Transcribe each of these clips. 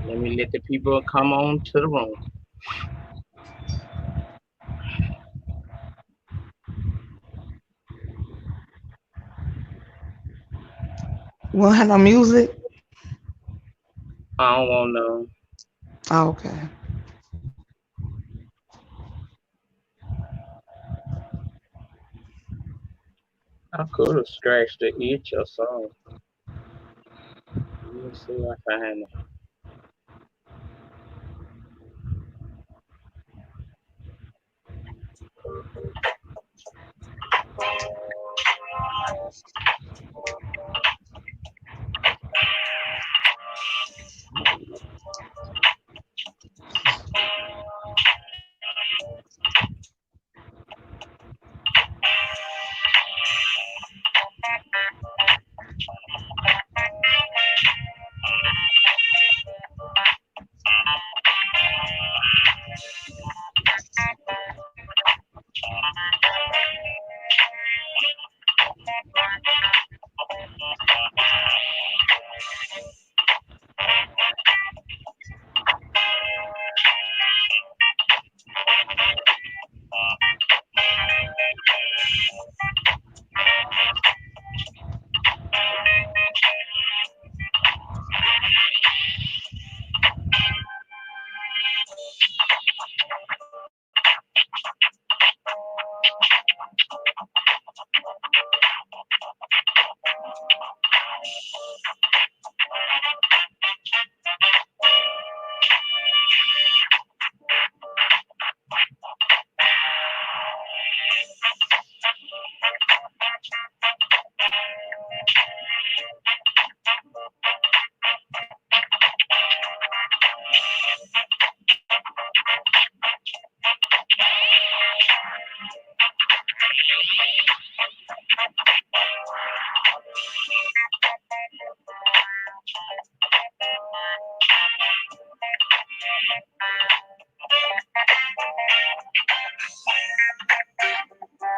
Let me let the people come on to the room. We don't have no music. I don't want no. Oh, okay. I could have scratched the itch or something. Let me see if I find it.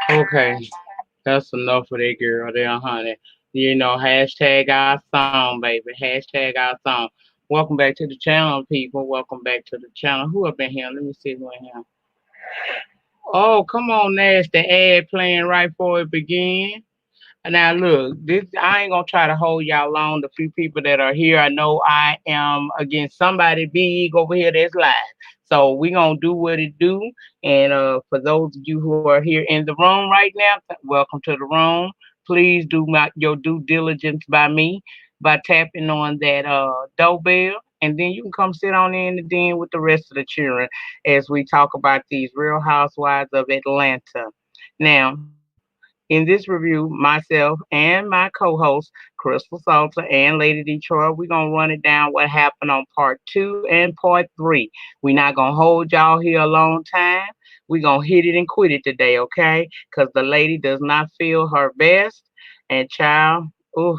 Okay, that's enough of that girl there, honey. You know, hashtag our song, baby. Hashtag our song. Welcome back to the channel, people. Welcome back to the channel. Who up in here? Let me see who in here. Oh, come on, Nasty ad playing right before it begin. Now look, this I ain't gonna try to hold y'all long. The few people that are here, I know I am against somebody big over here that's live. So we gonna do what it do. And for those of you who are here in the room right now, welcome to the room. Please do your due diligence by me by tapping on that doorbell, and then you can come sit on in the den with the rest of the children as we talk about these Real Housewives of Atlanta. Now, in this review, myself and my co-host, Crystal Salter and Lady Detroit, we're gonna run it down what happened on part two and part three. We're not gonna hold y'all here a long time. We're gonna hit it and quit it today, okay? Because the lady does not feel her best. And child, ooh,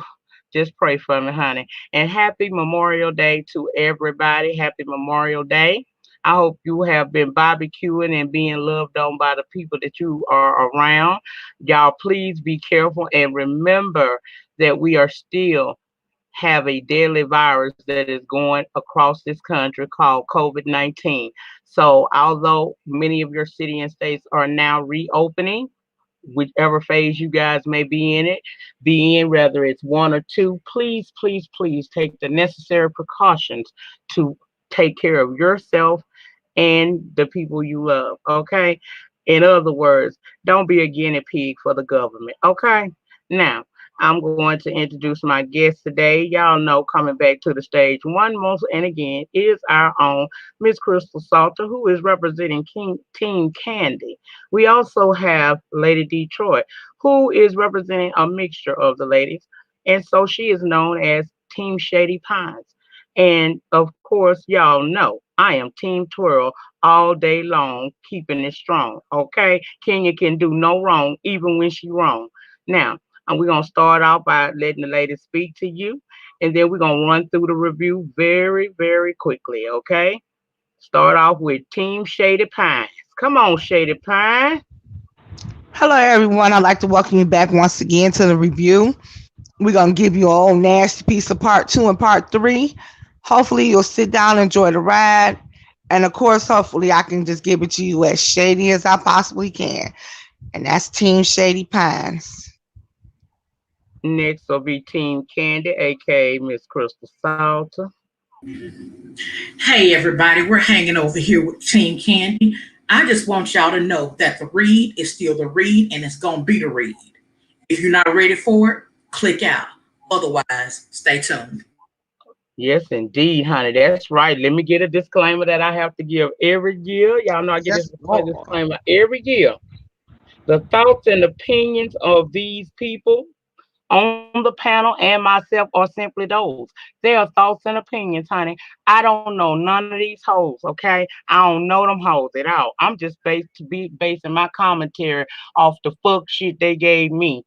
just pray for me, honey. And happy Memorial Day to everybody. Happy Memorial Day. I hope you have been barbecuing and being loved on by the people that you are around. Y'all, please be careful and remember that we are still have a deadly virus that is going across this country called COVID-19. So, although many of your city and states are now reopening, whichever phase you guys may be in, whether it's one or two, please, please, please take the necessary precautions to take care of yourself and the people you love. Okay. In other words, don't be a guinea pig for the government. Okay. Now, I'm going to introduce my guest today. Y'all know coming back to the stage one more and again is our own Miss Crystal Salter, who is representing Team Candy. We also have Lady Detroit, who is representing a mixture of the ladies. And so she is known as Team Shady Pines. And of course, y'all know I am Team Twirl all day long, keeping it strong. Okay? Kenya can do no wrong, even when she wrong. Now, and we're gonna start off by letting the ladies speak to you, and then we're gonna run through the review very, very quickly. Okay? Start off with Team Shady Pines. Come on, Shady Pine. Hello, everyone. I'd like to welcome you back once again to the review. We're gonna give you a old nasty piece of part two and part three. Hopefully you'll sit down, enjoy the ride. And of course, hopefully I can just give it to you as shady as I possibly can. And that's Team Shady Pines. Next will be Team Candy, aka Miss Crystal Salter. Hey everybody, we're hanging over here with Team Candy. I just want y'all to know that the read is still the read and it's gonna be the read. If you're not ready for it, click out. Otherwise, stay tuned. Yes, indeed, honey. That's right. Let me get a disclaimer that I have to give every year. Y'all know I get Yes, this Lord. disclaimer every year. The thoughts and opinions of these people on the panel and myself are simply those. They are thoughts and opinions, honey. I don't know none of these hoes, okay? I don't know them hoes at all. I'm just basing my commentary off the fuck shit they gave me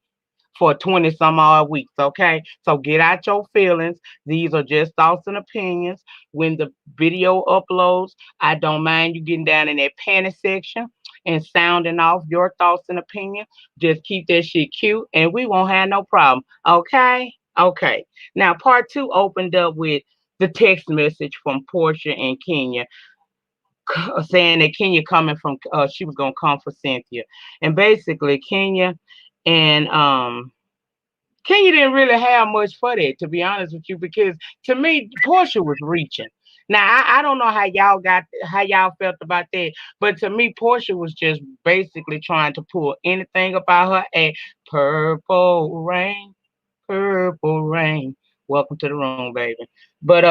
for 20 some odd weeks, okay? So get out your feelings. These are just thoughts and opinions. When the video uploads, I don't mind you getting down in that panic section and sounding off your thoughts and opinions. Just keep that shit cute and we won't have no problem, okay? Okay. Now, part two opened up with the text message from Portia and Kenya saying that Kenya coming from, she was going to come for Cynthia. And basically, Kenya and, Kenya didn't really have much for that, to be honest with you, because to me, Portia was reaching. Now I don't know how y'all felt about that, but to me, Portia was just basically trying to pull anything about her at purple rain, purple rain. Welcome to the room, baby. But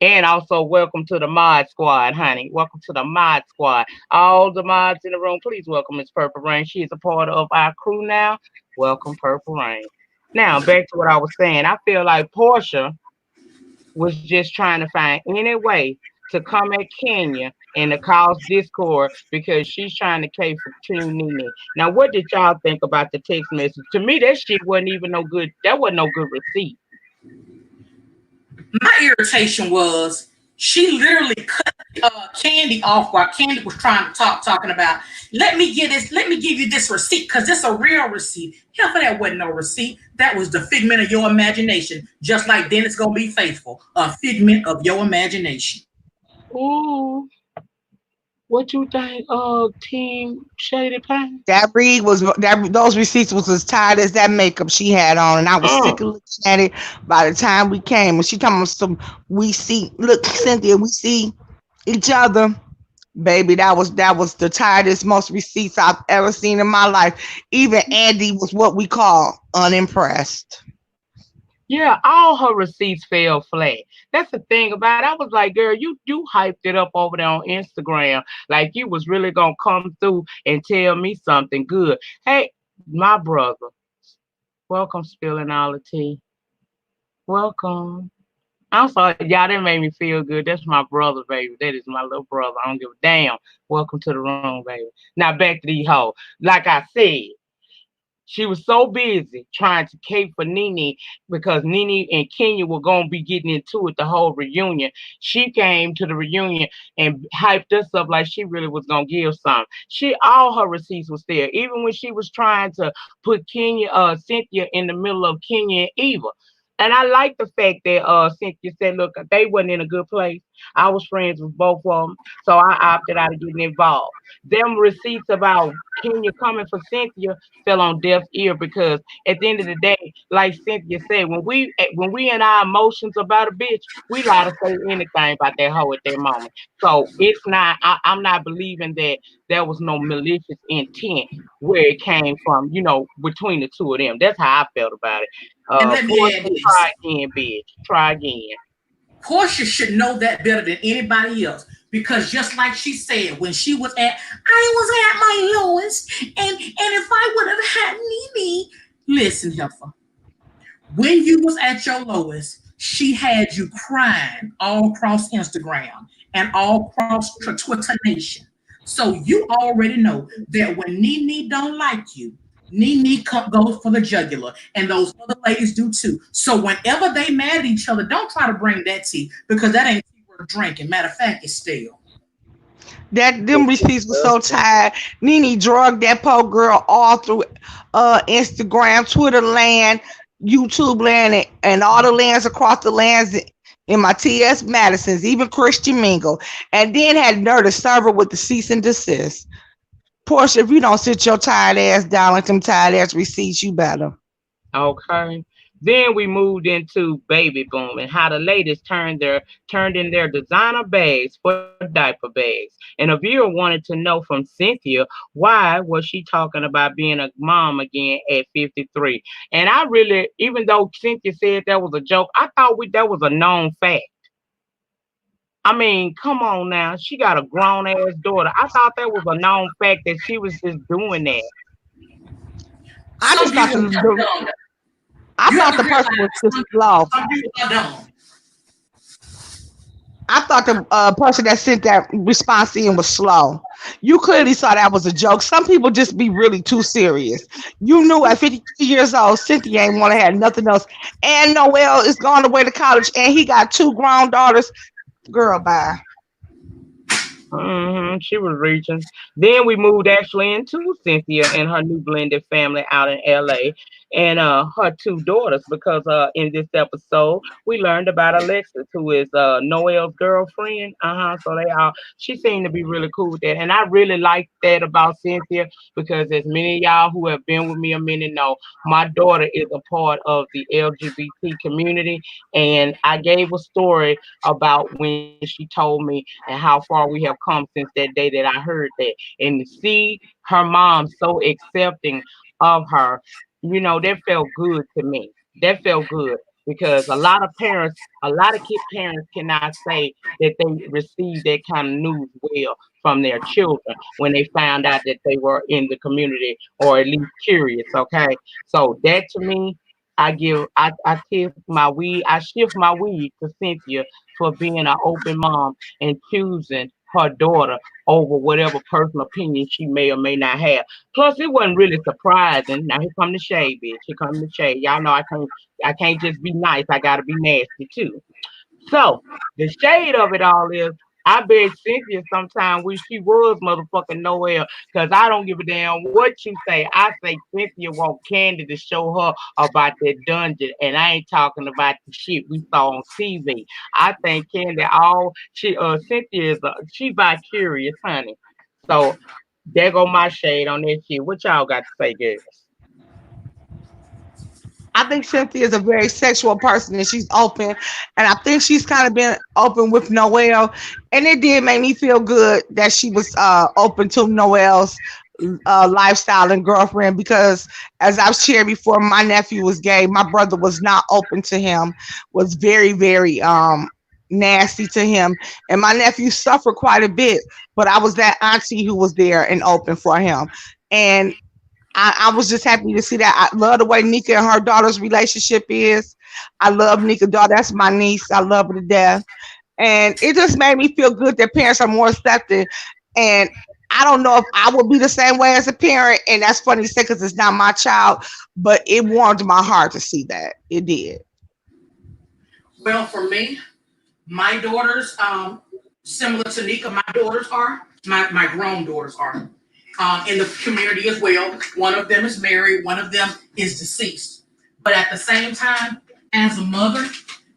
and also welcome to the mod squad, honey. Welcome to the mod squad. All the mods in the room, please welcome Miss Purple Rain. She is a part of our crew now. Welcome, Purple Rain. Now, back to what I was saying. I feel like Portia was just trying to find any way to come at Kenya and to cause discord because she's trying to cater for Team Nene. Now, what did y'all think about the text message? To me, that shit wasn't even no good. That wasn't no good receipt. My irritation was she literally cut Candy off while Candy was trying to talking about, let me get this, let me give you this receipt because it's a real receipt. Hell, for that wasn't no receipt. That was the figment of your imagination, just like Dennis gonna be faithful, a figment of your imagination. Ooh, what you think, Team Shady Pine? That read was that those receipts was as tight as that makeup she had on, and I was sick Mm. of looking at it by the time we came. And she talking about some we see look Cynthia, we see each other. Baby, that was the tightest, most receipts I've ever seen in my life. Even Andy was what we call unimpressed. Yeah, all her receipts fell flat. That's the thing about it. I was like, girl, you hyped it up over there on Instagram like you was really gonna come through and tell me something good. Hey, my brother, welcome spilling all the tea. Welcome. I'm sorry, y'all. That made me feel good. That's my brother, baby. That is my little brother. I don't give a damn. Welcome to the room, baby. Now back to these hoes. Like I said, she was so busy trying to cape for Nene because Nene and Kenya were going to be getting into it the whole reunion. She came to the reunion and hyped us up like she really was going to give some. All her receipts was there, even when she was trying to put Cynthia in the middle of Kenya and Eva. And I like the fact that Cynthia said, look, they wasn't in a good place. I was friends with both of them, so I opted out of getting involved. Them receipts about Kenya coming for Cynthia fell on deaf ear because at the end of the day, like Cynthia said, when we in our emotions about a bitch, we lie to say anything about that hoe at that moment. So it's not. I'm not believing that there was no malicious intent where it came from. Between the two of them. That's how I felt about it. And let me Portia, add this. try again, bitch. Try again. Portia should know that better than anybody else. Because just like she said, when she was I was at my lowest, and if I would have had Nene, listen, Heifer, when you was at your lowest, she had you crying all across Instagram and all across Twitter Nation. So you already know that when Nene don't like you, Nene goes for the jugular, and those other ladies do too. So whenever they mad at each other, don't try to bring that tea because that ain't tea worth drinking. Matter of fact, it's stale. That them receipts were so tired. Nene drugged that poor girl all through Instagram, Twitter land, YouTube land, and all the lands across the lands in my TS Madisons, even Christian Mingle, and then had nerve to serve her with the cease and desist. Portia, if you don't sit your tired ass down like them tired ass receipts, you better. Okay. Then we moved into baby boom and how the ladies turned in their designer bags for diaper bags. And a viewer wanted to know from Cynthia, why was she talking about being a mom again at 53? And I really, even though Cynthia said that was a joke, I thought that was a known fact. I mean, come on now. She got a grown ass daughter. I thought that was a known fact that she was just doing that. I Some just thought people are dumb. I You have thought to the person realize was that just slow. some people are dumb. I thought the person that sent that response in was slow. You clearly saw that was a joke. Some people just be really too serious. You knew at 52 years old, Cynthia ain't want to have nothing else. And Noel is going away to college, and he got two grown daughters. Girl, bye. She was reaching. Then we moved actually into Cynthia and her new blended family out in LA and her two daughters because in this episode we learned about Alexis, who is Noel's girlfriend. So she seemed to be really cool with that. And I really like that about Cynthia because as many of y'all who have been with me a minute know, my daughter is a part of the LGBT community. And I gave a story about when she told me and how far we have come since that day that I heard that. And to see her mom so accepting of her, that felt good to me. That felt good because a lot of parents, a lot of kid parents cannot say that they received that kind of news well from their children when they found out that they were in the community or at least curious. Okay, so that to me, I shift my weed to Cynthia for being an open mom and choosing her daughter over whatever personal opinion she may or may not have. Plus, it wasn't really surprising. Now here come the shade, bitch. Here come the shade. Y'all know I can't just be nice. I gotta be nasty too. So the shade of it all is I bet Cynthia sometime wish she was motherfucking Noel because I don't give a damn what you say. I say Cynthia want Candy to show her about that dungeon, and I ain't talking about the shit we saw on TV. I think Candy all Cynthia is she bi curious, honey. So there go my shade on that shit. What y'all got to say, girls? I think Cynthia is a very sexual person and she's open. And I think she's kind of been open with Noel. And it did make me feel good that she was open to Noel's lifestyle and girlfriend because, as I've shared before, my nephew was gay. My brother was not open to him, was very, very nasty to him. And my nephew suffered quite a bit, but I was that auntie who was there and open for him. And I was just happy to see that. I love the way Nyca and her daughter's relationship is. I love Nyca's daughter. That's my niece. I love her to death. And it just made me feel good that parents are more accepting. And I don't know if I would be the same way as a parent. And that's funny to say because it's not my child, but it warmed my heart to see that. It did. Well, for me, my daughters, similar to Nyca, my daughters are, my grown daughters are in the community as well. One of them is married, one of them is deceased. But at the same time, as a mother,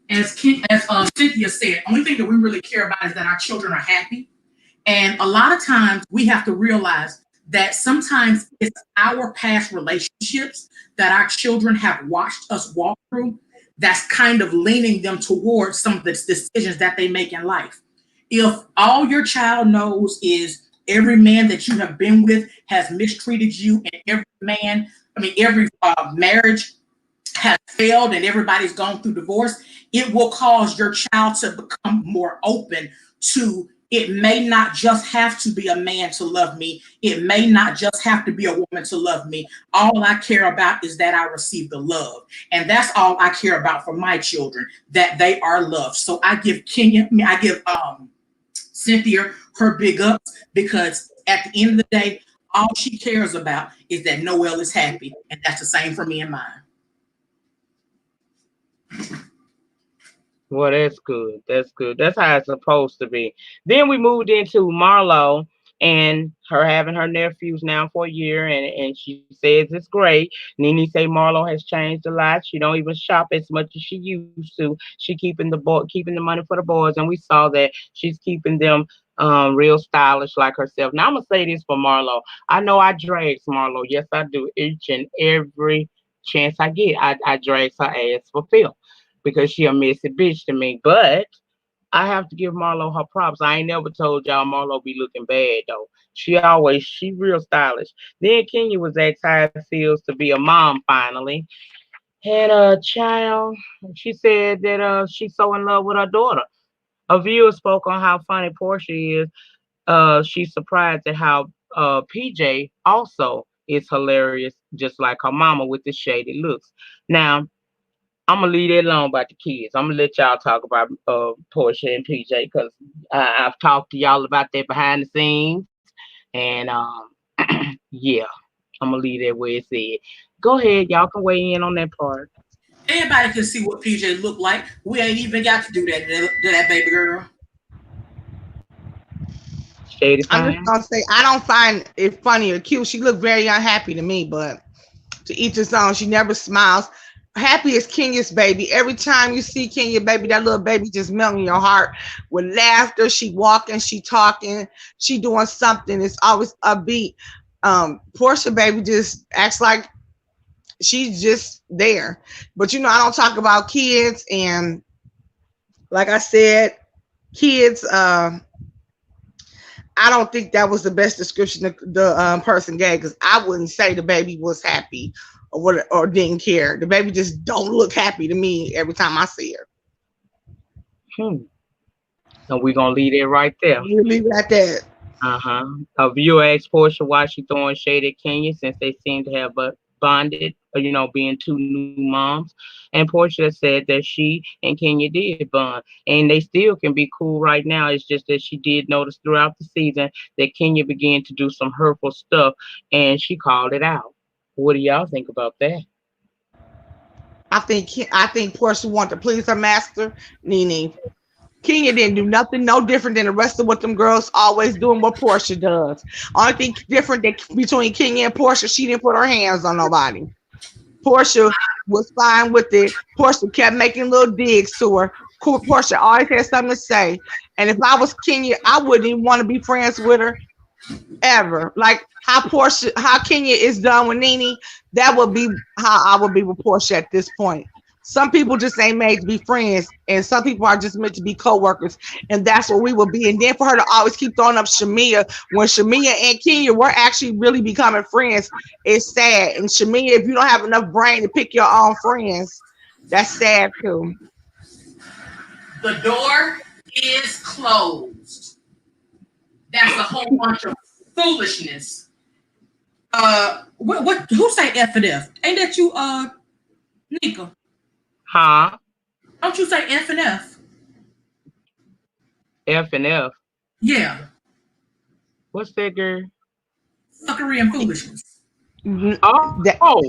as Cynthia said, only thing that we really care about is that our children are happy. And a lot of times we have to realize that sometimes it's our past relationships that our children have watched us walk through that's kind of leaning them towards some of the decisions that they make in life. If all your child knows is every man that you have been with has mistreated you, and every marriage has failed, and everybody's gone through divorce, it will cause your child to become more open to it may not just have to be a man to love me. It may not just have to be a woman to love me. All I care about is that I receive the love. And that's all I care about for my children, that they are loved. So I give Cynthia her big ups because at the end of the day, all she cares about is that Noel is happy. And that's the same for me and mine. Well, that's good. That's good. That's how it's supposed to be. Then we moved into Marlo and her having her nephews now for a year, and she says it's great. Nene say Marlo has changed a lot. She don't even shop as much as she used to. She keeping the money for the boys, and we saw that she's keeping them real stylish like herself. Now I'm gonna say this for Marlo. I know I drags Marlo. Yes, I do. Each and every chance I get, I drags her ass for Phil because she a messy bitch to me. But I have to give Marlo her props. I ain't never told y'all Marlo be looking bad though. She real stylish. Then Kenya was asked how it feels to be a mom finally. Had a child. She said that she's so in love with her daughter. A viewer spoke on how funny Portia is. She's surprised at how PJ also is hilarious, just like her mama with the shady looks. Now, I'm gonna leave it alone about the kids. I'm gonna let y'all talk about Portia and PJ because I've talked to y'all about that behind the scenes, and yeah, I'm gonna leave that where it said. Go ahead, y'all can weigh in on that part. Everybody can see what PJ looked like. We ain't even got to do that to that baby girl. Shady I'm just fine. gonna say I don't find it funny or cute. She looked very unhappy to me, but to each his own. She never smiles. Happy as Kenya's baby. Every time you see Kenya baby, that little baby just melting your heart with laughter. She walking, she talking, she doing something. It's always upbeat. Portia baby just acts like she's just there. But I don't talk about kids, and like I said, kids. I don't think that was the best description the person gave, because I wouldn't say the baby was happy or didn't care. The baby just don't look happy to me every time I see her. Hmm. And we're gonna leave it right there. You leave it at that. Uh-huh. A viewer asked Portia why she throwing shade at Kenya since they seem to have bonded, being two new moms. And Portia said that she and Kenya did bond, and they still can be cool right now. It's just that she did notice throughout the season that Kenya began to do some hurtful stuff, and she called it out. What do y'all think about that? I think Portia wanted to please her master, Nene. Kenya didn't do nothing no different than the rest of what them girls always doing what Portia does. Only thing different between Kenya and Portia, she didn't put her hands on nobody. Portia was fine with it. Portia kept making little digs to her. Portia always had something to say. And if I was Kenya, I wouldn't even want to be friends with her ever. Like how Kenya is done with Nene, that would be how I would be with Portia at this point. Some people just ain't made to be friends, and some people are just meant to be co-workers, and that's what we will be. And then for her to always keep throwing up Shamia, when Shamia and Kenya were actually really becoming friends, it's sad. And Shamia, if you don't have enough brain to pick your own friends, that's sad too. The door is closed. That's a whole bunch of foolishness. What? Who say F and F? Ain't that you, Nyca? Huh? Don't you say F and F? F and F. Yeah, What's that, girl? fuckery and foolishness. Oh, That, oh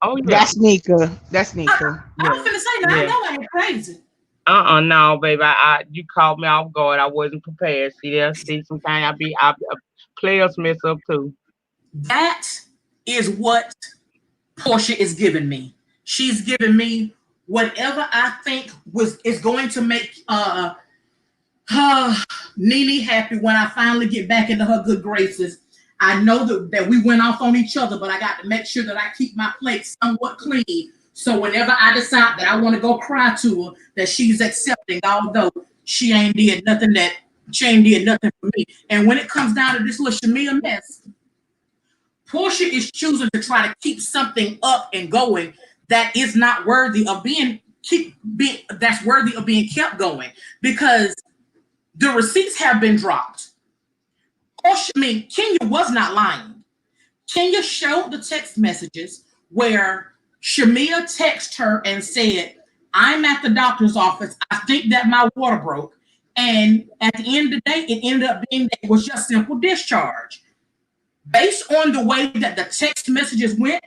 yeah. that's Nyca. That's Nyca. I was finna say, now I Yeah. know I ain't crazy. No, baby. You caught me off guard. I wasn't prepared. See, sometimes players mess up too. That is what Portia is giving me. She's giving me whatever I think is going to make Nene happy when I finally get back into her good graces. I know that we went off on each other, but I got to make sure that I keep my plate somewhat clean. So whenever I decide that I want to go cry to her, that she's accepting, although she ain't did nothing for me. And when it comes down to this little Shamia mess, Portia is choosing to try to keep something up and going that is not worthy of that's worthy of being kept going, because the receipts have been dropped. Kenya was not lying. Kenya showed the text messages where Shamia texted her and said, I'm at the doctor's office. I think that my water broke. And at the end of the day, it ended up being that it was just simple discharge. Based on the way that the text messages went,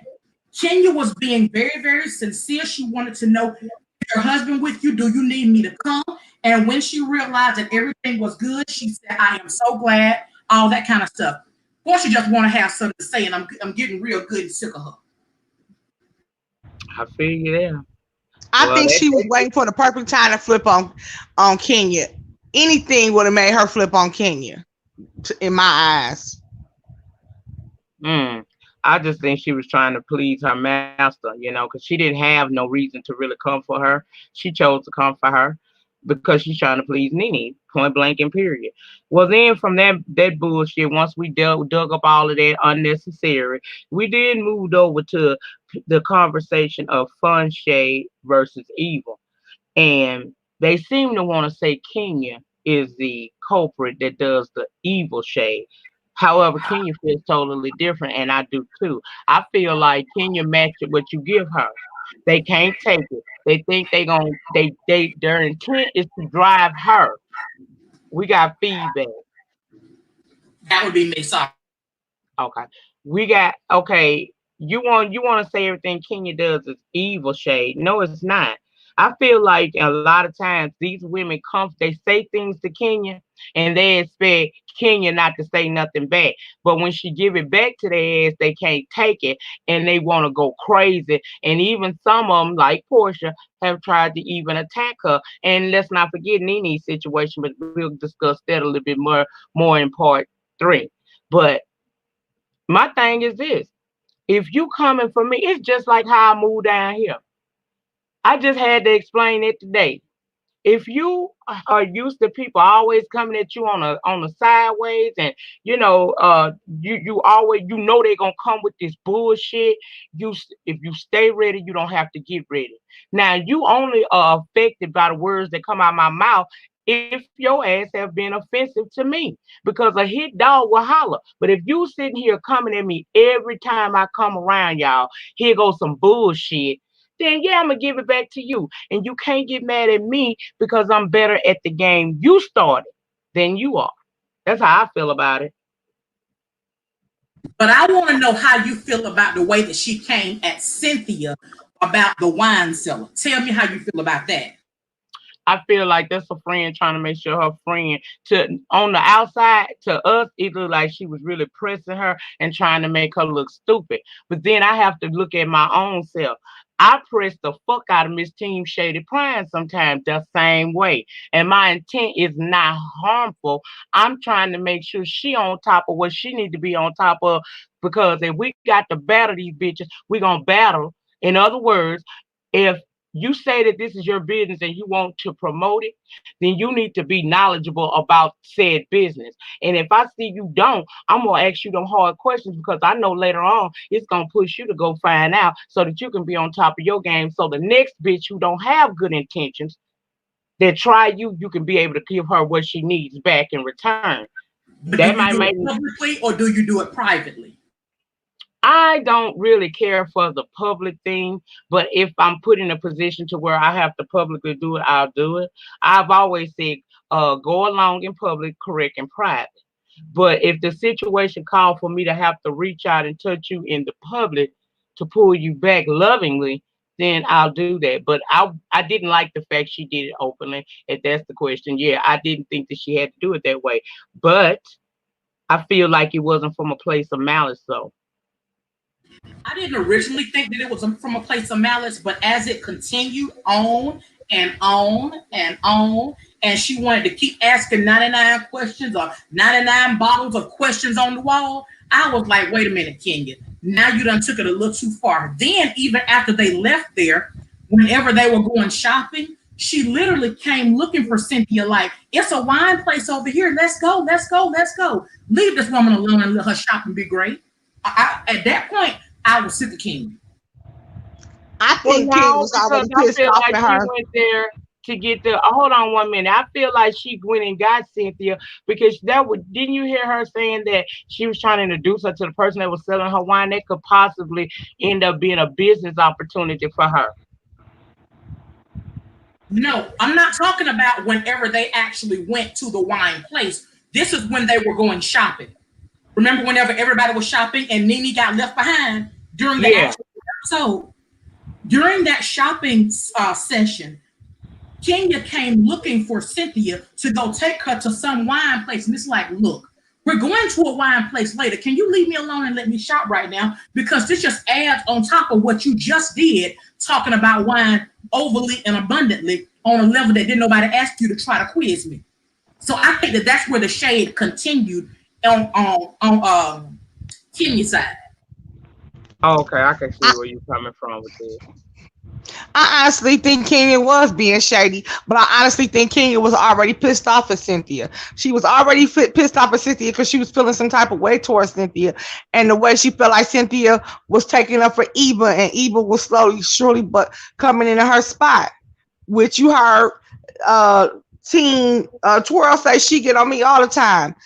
Kenya was being very, very sincere. She wanted to know, is your husband with you? Do you need me to come? And when she realized that everything was good, she said, I am so glad all that kind of stuff. Portia just want to have something to say, and I'm getting real good and sick of her. I feel you there. I Well, think she was waiting for the perfect time to flip on Kenya. Anything would have made her flip on Kenya, in my eyes. mm, I just think she was trying to please her master, because she didn't have no reason to really come for her. She chose to come for her because she's trying to please Nene, point blank and period. Well, then from that bullshit, once we dug up all of that unnecessary, we then moved over to the conversation of fun shade versus evil. And they seem to want to say Kenya is the culprit that does the evil shade. However, Kenya feels totally different, and I do too. I feel like Kenya matched what you give her. They can't take it. They think their intent is to drive her. We got feedback. That would be me. Sorry. Okay. We got okay. You want to say everything Kenya does is evil shade. No, it's not. I feel like a lot of times these women they say things to Kenya and they expect Kenya not to say nothing back. But when she give it back to their ass, they can't take it and they want to go crazy. And even some of them, like Portia, have tried to even attack her. And let's not forget Nene's situation, but we'll discuss that a little bit more in part 3. But my thing is this. If you coming for me, it's just like how I moved down here. I just had to explain it today. If you are used to people always coming at you on the sideways, and you always they're gonna come with this bullshit. If you stay ready, you don't have to get ready. Now you only are affected by the words that come out of my mouth if your ass have been offensive to me, because a hit dog will holler. But if you sitting here coming at me every time I come around, y'all, here goes some bullshit, then yeah, I'm gonna give it back to you. And you can't get mad at me because I'm better at the game you started than you are. That's how I feel about it. But I want to know how you feel about the way that she came at Cynthia about the wine cellar. Tell me how you feel about that. I feel like that's a friend trying to make sure her friend on the outside to us, it looked like she was really pressing her and trying to make her look stupid. But then I have to look at my own self. I press the fuck out of Miss Team Shady Prime sometimes the same way. And my intent is not harmful. I'm trying to make sure she on top of what she need to be on top of. Because if we got to battle these bitches, we gonna battle. In other words, if you say that this is your business and you want to promote it, then you need to be knowledgeable about said business. And if I see you don't, I'm going to ask you them hard questions because I know later on it's going to push you to go find out so that you can be on top of your game. So the next bitch who don't have good intentions that try you can be able to give her what she needs back in return. But do you do it publicly or do you do it privately? I don't really care for the public thing, but if I'm put in a position to where I have to publicly do it, I'll do it. I've always said, go along in public, correct in private. But if the situation called for me to have to reach out and touch you in the public to pull you back lovingly, then I'll do that. But I didn't like the fact she did it openly. If that's the question, yeah, I didn't think that she had to do it that way. But I feel like it wasn't from a place of malice, though. I didn't originally think that it was from a place of malice, but as it continued on and on and on, and she wanted to keep asking 99 questions or 99 bottles of questions on the wall, I was like, wait a minute, Kenya. Now you done took it a little too far. Then even after they left there, whenever they were going shopping, she literally came looking for Cynthia like, it's a wine place over here. Let's go, let's go, let's go. Leave this woman alone and let her shopping be great. At that point, I was sick of King. I think King was already pissed off at her. She went there to get the. Hold on 1 minute. I feel like she went and got Cynthia because didn't you hear her saying that she was trying to introduce her to the person that was selling her wine? That could possibly end up being a business opportunity for her. No, I'm not talking about whenever they actually went to the wine place. This is when they were going shopping. Remember whenever everybody was shopping and Nene got left behind during the actual episode? During that shopping session, Kenya came looking for Cynthia to go take her to some wine place. And it's like, look, We're going to a wine place later. Can you leave me alone and let me shop right now? Because this just adds on top of what you just did, talking about wine overly and abundantly on a level that didn't nobody ask you to try to quiz me. So I think that that's where the shade continued on Kenya's side. Okay, I can see where you're coming from with this. I honestly think Kenya was being shady, but I honestly think Kenya was already pissed off at Cynthia. She was already pissed off at Cynthia because she was feeling some type of way towards Cynthia, and the way she felt like Cynthia was taking up for Eva, and Eva was slowly, surely, but coming into her spot. Which you heard Teen Twirl say she get on me all the time.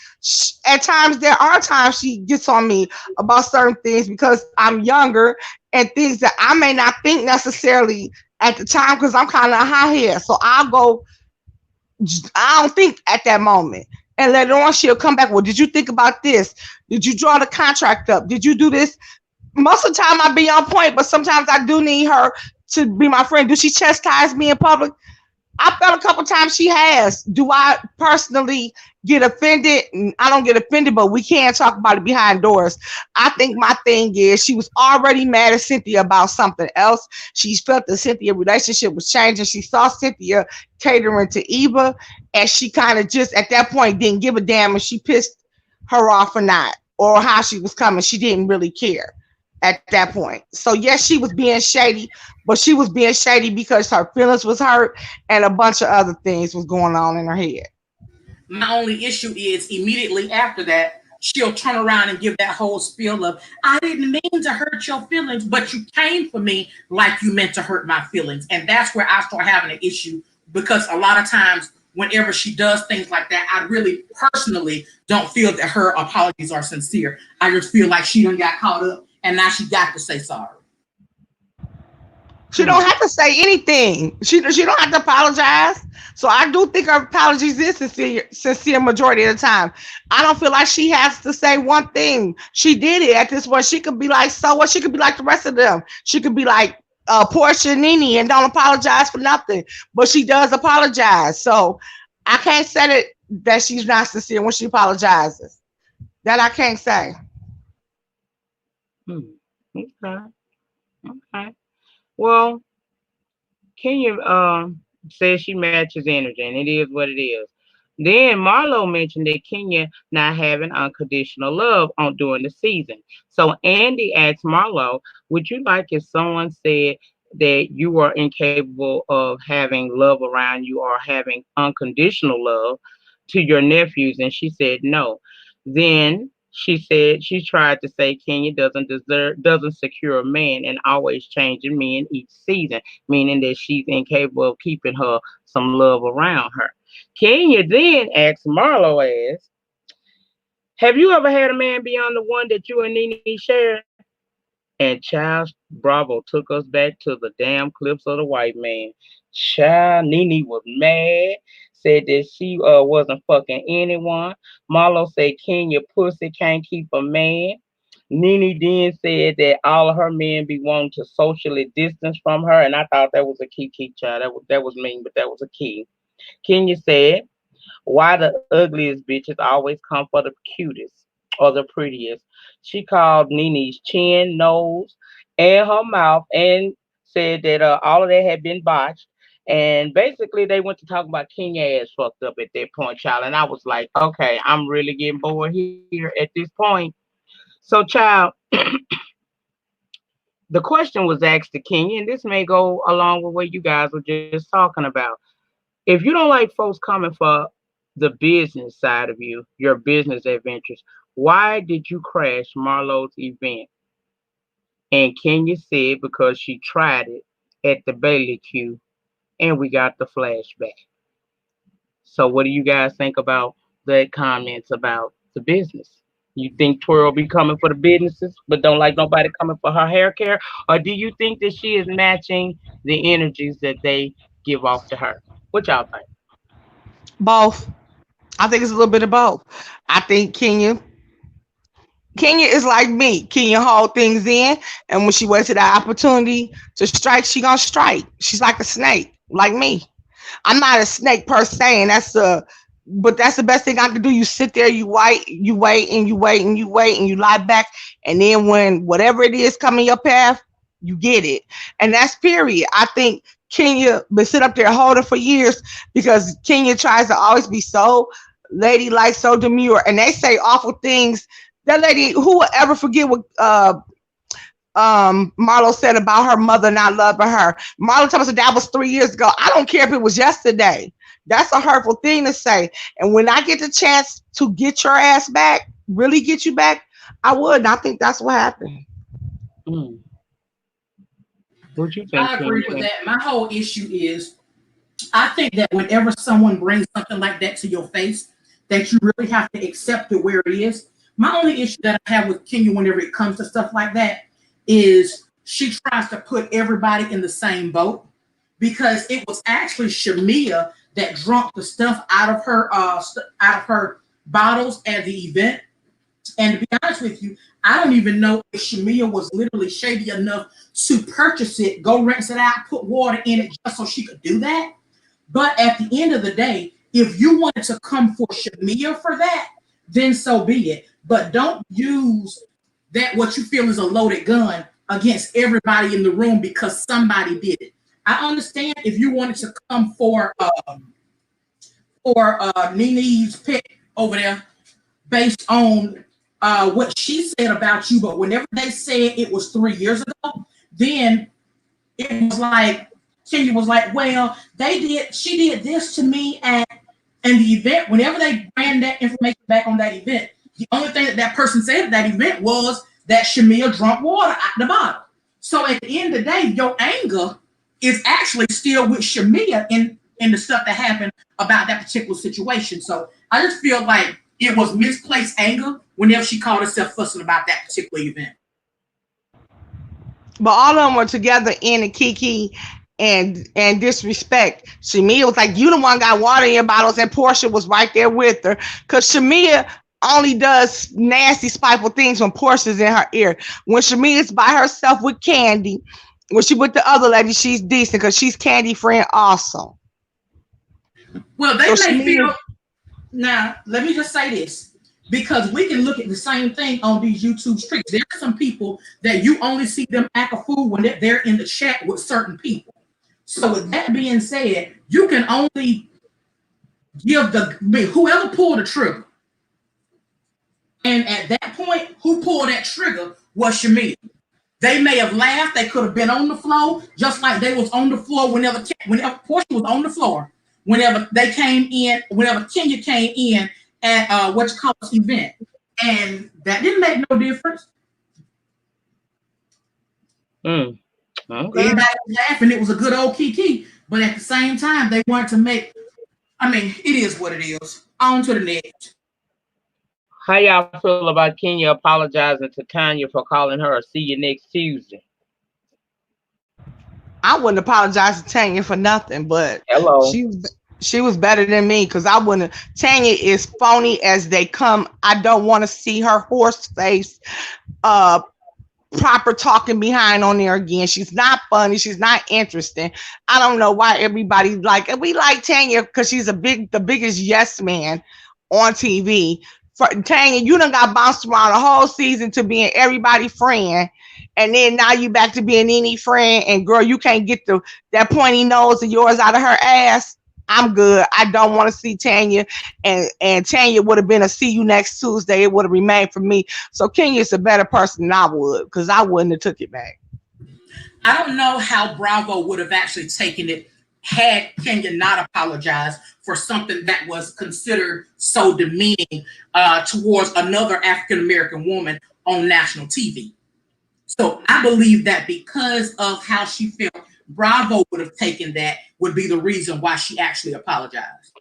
At times, there are times she gets on me about certain things because I'm younger and things that I may not think necessarily at the time because I'm kind of high here. So I don't think at that moment. And later on, she'll come back. Well, did you think about this? Did you draw the contract up? Did you do this? Most of the time, I be on point, but sometimes I do need her to be my friend. Do she chastise me in public? I felt a couple times she has. Do I personally get offended? I don't get offended, but we can't talk about it behind doors. I think my thing is she was already mad at Cynthia about something else. She felt the Cynthia relationship was changing. She saw Cynthia catering to Eva, and she kind of just at that point didn't give a damn if she pissed her off or not, or how she was coming. She didn't really care at that point. So yes, she was being shady, but she was being shady because her feelings was hurt and a bunch of other things was going on in her head. My only issue is immediately after that, she'll turn around and give that whole spiel of, I didn't mean to hurt your feelings, but you came for me like you meant to hurt my feelings. And that's where I start having an issue, because a lot of times whenever she does things like that, I really personally don't feel that her apologies are sincere. I just feel like she done got caught up and now she got to say sorry. She don't have to say anything. She don't have to apologize. So I do think her apologies is sincere majority of the time. I don't feel like she has to say one thing. She did it at this point. She could be like, so what? She could be like the rest of them. She could be like Portia and Nene and don't apologize for nothing. But she does apologize. So I can't say that she's not sincere when she apologizes. That I can't say. Okay. Okay. Well, Kenya says she matches energy, and it is what it is. Then Marlo mentioned that Kenya not having unconditional love on during the season. So Andy asked Marlo, would you like if someone said that you are incapable of having love around you or having unconditional love to your nephews? And she said no. Then she said she tried to say Kenya doesn't secure a man and always changing men each season, meaning that she's incapable of keeping her some love around her. Kenya then asked Marlo as, have you ever had a man beyond the one that you and Nene shared? And Child Bravo took us back to the damn clips of the white man. Child, Nene was mad, said that she wasn't fucking anyone. Marlo said Kenya pussy can't keep a man. Nene then said that all of her men be wanting to socially distance from her, and I thought that was a key, child. That was mean, but that was a key. Kenya said, why the ugliest bitches always come for the cutest or the prettiest? She called Nene's chin, nose, and her mouth and said that all of that had been botched. And basically, they went to talk about Kenya ass fucked up at that point, child. And I was like, okay, I'm really getting bored here at this point. So, child, the question was asked to Kenya, and this may go along with what you guys were just talking about. If you don't like folks coming for the business side of you, your business adventures, why did you crash Marlo's event? And Kenya said because she tried it at the Bailey Q and we got the flashback. So what do you guys think about the comments about the business? You think Twirl be coming for the businesses but don't like nobody coming for her hair care? Or do you think that she is matching the energies that they give off to her? What y'all think? Both. I think it's a little bit of both. I think Kenya is like me. Kenya hold things in, and when she waits for that opportunity to strike, she gonna strike. She's like a snake, like me. I'm not a snake per se, and that's but that's the best thing I could do. You sit there, you wait, you wait, and you wait, and you wait, and you lie back, and then when whatever it is coming your path, you get it, and that's period. I think Kenya been sit up there holding for years because Kenya tries to always be so ladylike, so demure, and they say awful things. That lady, who will ever forget what Marlo said about her mother not loving her. Marlo told us that was 3 years ago. I don't care if it was yesterday. That's a hurtful thing to say. And when I get the chance to get your ass back, really get you back, I would. And I think that's what happened. Mm. What you think? I agree with that. My whole issue is I think that whenever someone brings something like that to your face, that you really have to accept it where it is. My only issue that I have with Kenya whenever it comes to stuff like that is she tries to put everybody in the same boat, because it was actually Shamia that drunk the stuff out of her bottles at the event. And to be honest with you, I don't even know if Shamia was literally shady enough to purchase it, go rinse it out, put water in it just so she could do that. But at the end of the day, if you wanted to come for Shamia for that, then so be it. But don't use that what you feel is a loaded gun against everybody in the room because somebody did it. I understand if you wanted to come for Nene's pick over there based on what she said about you, but whenever they said it was 3 years ago, then it was like Kenya was like, well, she did this to me at the event. Whenever they ran that information back on that event, the only thing that person said at that event was that Shamia drank water out the bottle. So at the end of the day, your anger is actually still with Shamia in the stuff that happened about that particular situation. So I just feel like it was misplaced anger whenever she called herself fussing about that particular event. But all of them were together in the Kiki and disrespect. Shamia was like, you the one got water in your bottles, and Portia was right there with her. Because Shamia only does nasty, spiteful things when Portia's in her ear. When Shamia's by herself with Candy, when she with the other lady, she's decent because she's Candy friend also. Well, they so may feel. Now, let me just say this, because we can look at the same thing on these YouTube streets. There are some people that you only see them act a fool when they're in the chat with certain people. So with that being said, you can only give whoever pulled the trigger. And at that point, who pulled that trigger was Shamia. They may have laughed. They could have been on the floor, just like they was on the floor whenever Portia was on the floor. Whenever they came in, whenever Kenya came in at event. And that didn't make no difference. Okay. Everybody was laughing. It was a good old kiki. But at the same time, they wanted to make, it is what it is. On to the next. How y'all feel about Kenya apologizing to Tanya for calling her a see you next Tuesday? I wouldn't apologize to Tanya for nothing, but hello, she was better than me, because I wouldn't. Tanya is phony as they come. I don't want to see her horse face proper talking behind on there again. She's not funny. She's not interesting. I don't know why everybody we like Tanya because she's the biggest yes man on TV. For Tanya, you done got bounced around the whole season to being everybody's friend, and then now you back to being any friend. And girl, you can't get that pointy nose of yours out of her ass. I'm good. I don't want to see Tanya, and Tanya would have been a see you next Tuesday. It would have remained for me. So Kenya's a better person than I would, because I wouldn't have took it back. I don't know how Bravo would have actually taken it had Kenya not apologized for something that was considered so demeaning towards another African-American woman on national TV. So I believe that because of how she felt, Bravo would have taken that would be the reason why she actually apologized.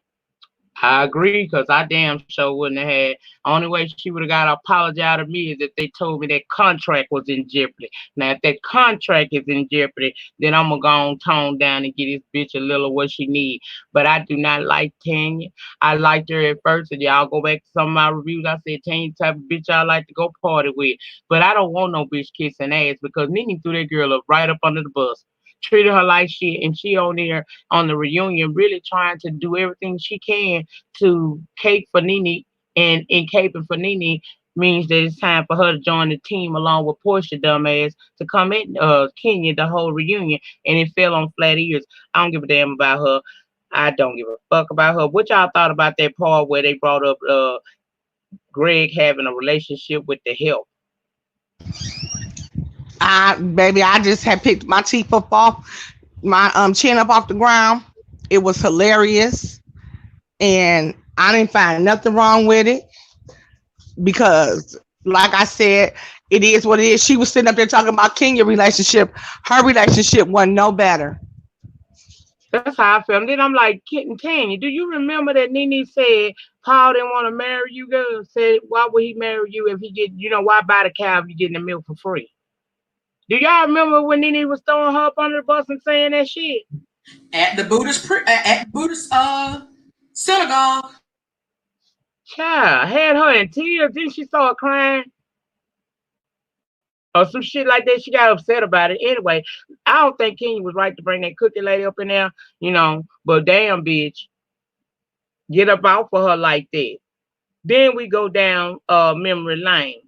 I agree, because I damn sure wouldn't have had. Only way she would have got to apologize to me is if they told me that contract was in jeopardy. Now, if that contract is in jeopardy, then I'm going to go on tone down and get this bitch a little what she need. But I do not like Tanya. I liked her at first, and y'all go back to some of my reviews. I said Tanya type of bitch I like to go party with. But I don't want no bitch kissing ass, because Nene threw that girl up right up under the bus. treated her like shit, and she on there on the reunion really trying to do everything she can to cape for Nene, and in caping for Nene means that it's time for her to join the team along with Portia dumbass to come in Kenya the whole reunion, and it fell on flat ears. I don't give a damn about her. I don't give a fuck about her. What y'all thought about that part where they brought up Greg having a relationship with the help? Baby, I just had picked my teeth up off my chin up off the ground. It was hilarious, and I didn't find nothing wrong with it because, like I said, it is what it is. She was sitting up there talking about Kenya relationship. Her relationship wasn't no better. That's how I felt. And then I'm like, Kitten Tanya, do you remember that Nene said Paul didn't want to marry you, girl? Said, why would he marry you if he get, why buy the cow if you getting the milk for free? Do y'all remember when Nene was throwing her up under the bus and saying that shit? At the Buddhist synagogue. Child, had her in tears. Then she started crying. Or some shit like that. She got upset about it. Anyway, I don't think Kenya was right to bring that cookie lady up in there, but damn, bitch, get up out for her like that. Then we go down memory lane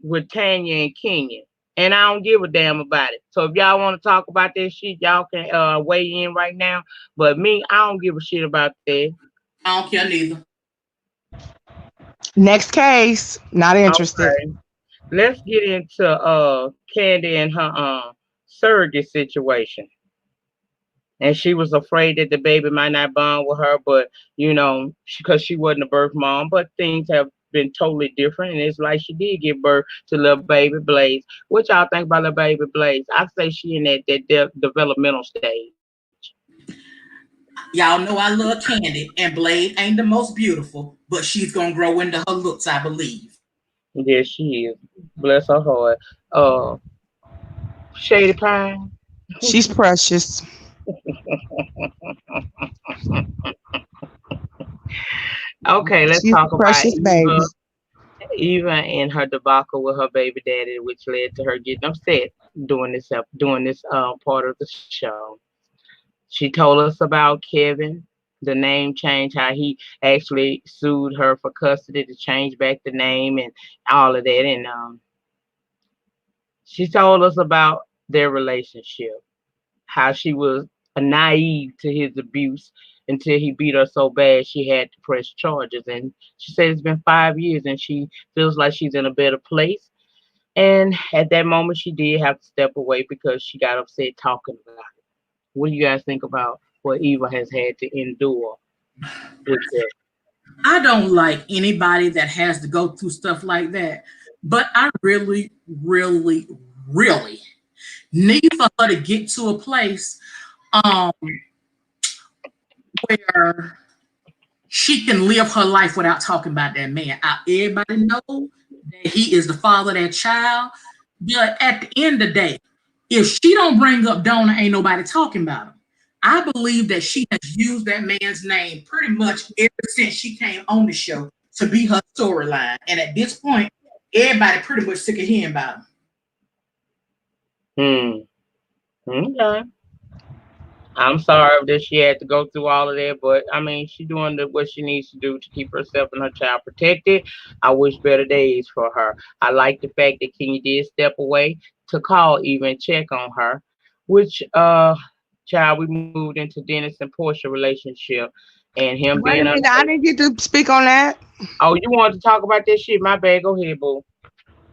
with Tanya and Kenya, and I don't give a damn about it. So if y'all want to talk about that shit, y'all can weigh in right now. But me, I don't give a shit about that. I don't care neither. Next case, not interested. Okay. Let's get into Candy and her surrogate situation. And she was afraid that the baby might not bond with her, but because she wasn't a birth mom. But things have been totally different, and it's like she did give birth to little baby Blaze. What y'all think about little baby Blaze? I say she in that developmental stage. Y'all know I love Candy, and Blade ain't the most beautiful, but she's gonna grow into her looks, I believe. Yes, she is. Bless her heart. Shady Pine. She's precious. Okay, let's She's talk about Eva and her debacle with her baby daddy, which led to her getting upset doing this part of the show. She told us about Kevin, the name change, how he actually sued her for custody to change back the name and all of that. And she told us about their relationship, how she was naive to his abuse until he beat her so bad she had to press charges. And she said it's been 5 years and she feels like she's in a better place. And at that moment, she did have to step away because she got upset talking about it. What do you guys think about what Eva has had to endure with that? I don't like anybody that has to go through stuff like that, but I really, really, really need for her to get to a place where she can live her life without talking about that man. Everybody know that he is the father of that child, but at the end of the day, if she don't bring up Donna, ain't nobody talking about him. I believe that she has used that man's name pretty much ever since she came on the show to be her storyline. And at this point, everybody pretty much sick of hearing about him. Okay. I'm sorry that she had to go through all of that, but I mean, she's doing what she needs to do to keep herself and her child protected. I wish better days for her. I like the fact that Kenya did step away to call Eva and check on her, which child, we moved into Dennis and Portia relationship and him Wait being a minute, I didn't get to speak on that. Oh, you wanted to talk about this shit? My bad. Go ahead, boo.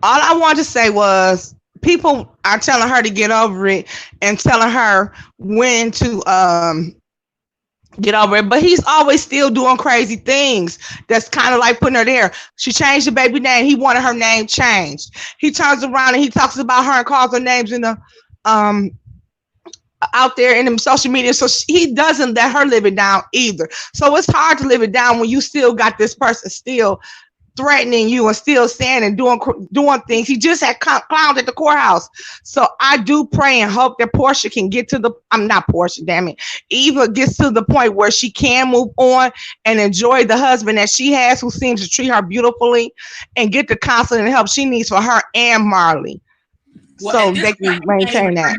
All I wanted to say was people are telling her to get over it and telling her when to get over it, but he's always still doing crazy things that's kind of like putting her there. She changed the baby name. He wanted her name changed. He turns around and he talks about her and calls her names in the out there in the social media. So he doesn't let her live it down either. So it's hard to live it down when you still got this person still threatening you and still saying and doing things. He just had clowned at the courthouse. So I do pray and hope that Portia can get to the, I'm not Portia, damn it. Eva gets to the point where she can move on and enjoy the husband that she has who seems to treat her beautifully and get the counseling and help she needs for her and Marley. Well, so they can maintain that.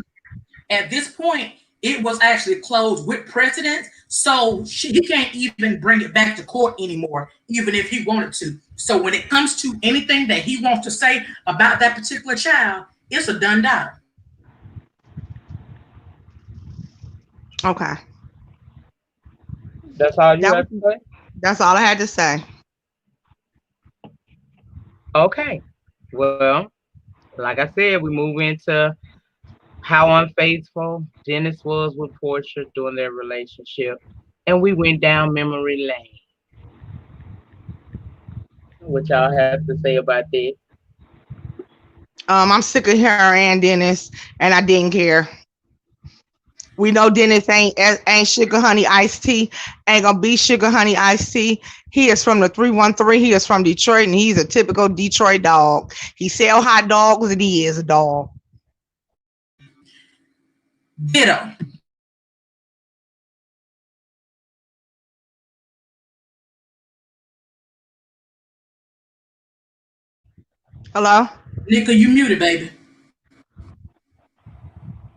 At this point, it was actually closed with precedence. So he can't even bring it back to court anymore, even if he wanted to. So when it comes to anything that he wants to say about that particular child, it's a done deal. Okay. That's all you That have to say? that's all I had to say. Okay. Well, like I said, we move into how unfaithful Dennis was with Portia during their relationship. And we went down memory lane. What y'all have to say about this? I'm sick of her and Dennis, and I didn't care. We know Dennis ain't sugar honey iced tea, ain't gonna be sugar honey iced tea. He is from the 313. He is from Detroit, and he's a typical Detroit dog. He sell hot dogs, and he is a dog. Ditto. Hello, Nyca, you muted, baby.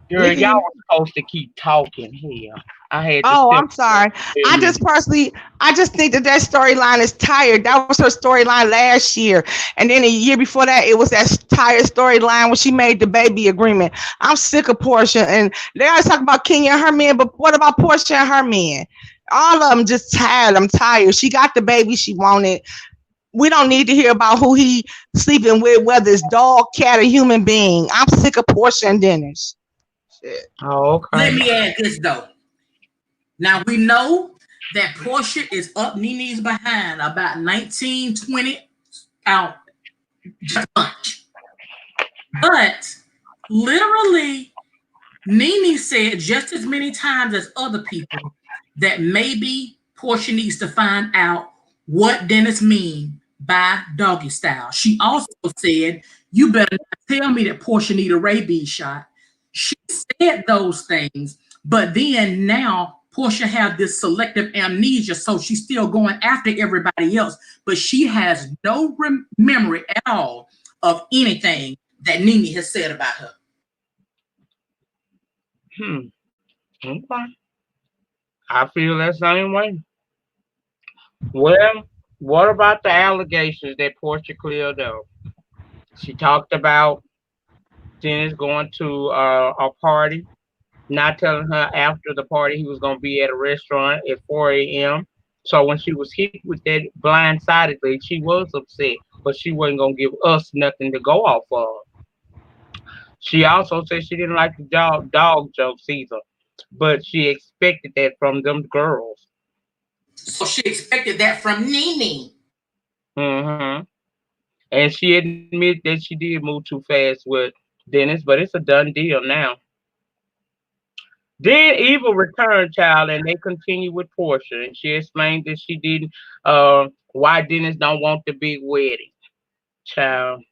Girl, Nika, y'all you. were supposed to keep talking here. I had to Oh, step I'm sorry. I in. just personally, I just think that storyline is tired. That was her storyline last year, and then a year before that, it was that tired storyline when she made the baby agreement. I'm sick of Portia, and they always talk about Kenya and her man, but what about Portia and her man? All of them just tired. I'm tired. She got the baby she wanted. We don't need to hear about who he sleeping with, whether it's dog, cat, or human being. I'm sick of Portia and Dennis. Shit. Oh, Let okay. me add this though. Now we know that Portia is up Nene's behind about 19, 20 out just much. But literally, Nene said just as many times as other people that maybe Portia needs to find out what Dennis mean by doggy style. She also said, you better not tell me that Portia need a rabies shot. She said those things, but then now Portia have this selective amnesia, so she's still going after everybody else, but she has no memory at all of anything that Nene has said about her. Okay. I feel that same way. Well, what about the allegations that Portia cleared up? She talked about Dennis going to a party, not telling her after the party he was going to be at a restaurant at 4 a.m. So when she was hit with that blindsidedly, she was upset, but she wasn't going to give us nothing to go off of. She also said she didn't like the dog jokes either, but she expected that from them girls. So she expected that from Nene. Hmm. And she admitted that she did move too fast with Dennis, but it's a done deal now. Then Eva returned, child, and they continue with Portia, and she explained that she didn't. Why Dennis don't want the big wedding, child.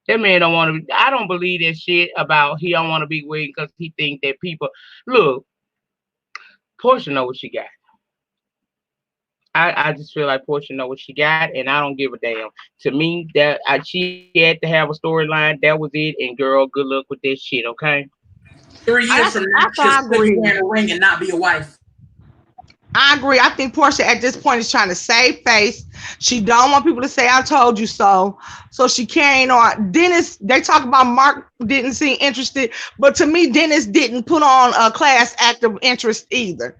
That man don't want to. I don't believe that shit about he don't want a big wedding because he think that people look. Portia know what she got. I just feel like Portia know what she got, and I don't give a damn. To me, that she had to have a storyline. That was it. And girl, good luck with that shit. Okay. 3 years from now, she'll I still be agree. wearing a ring and not be a wife. I agree. I think Portia at this point is trying to save face. She don't want people to say "I told you so." So she carrying on. Dennis, they talk about Mark didn't seem interested, but to me, Dennis didn't put on a class act of interest either.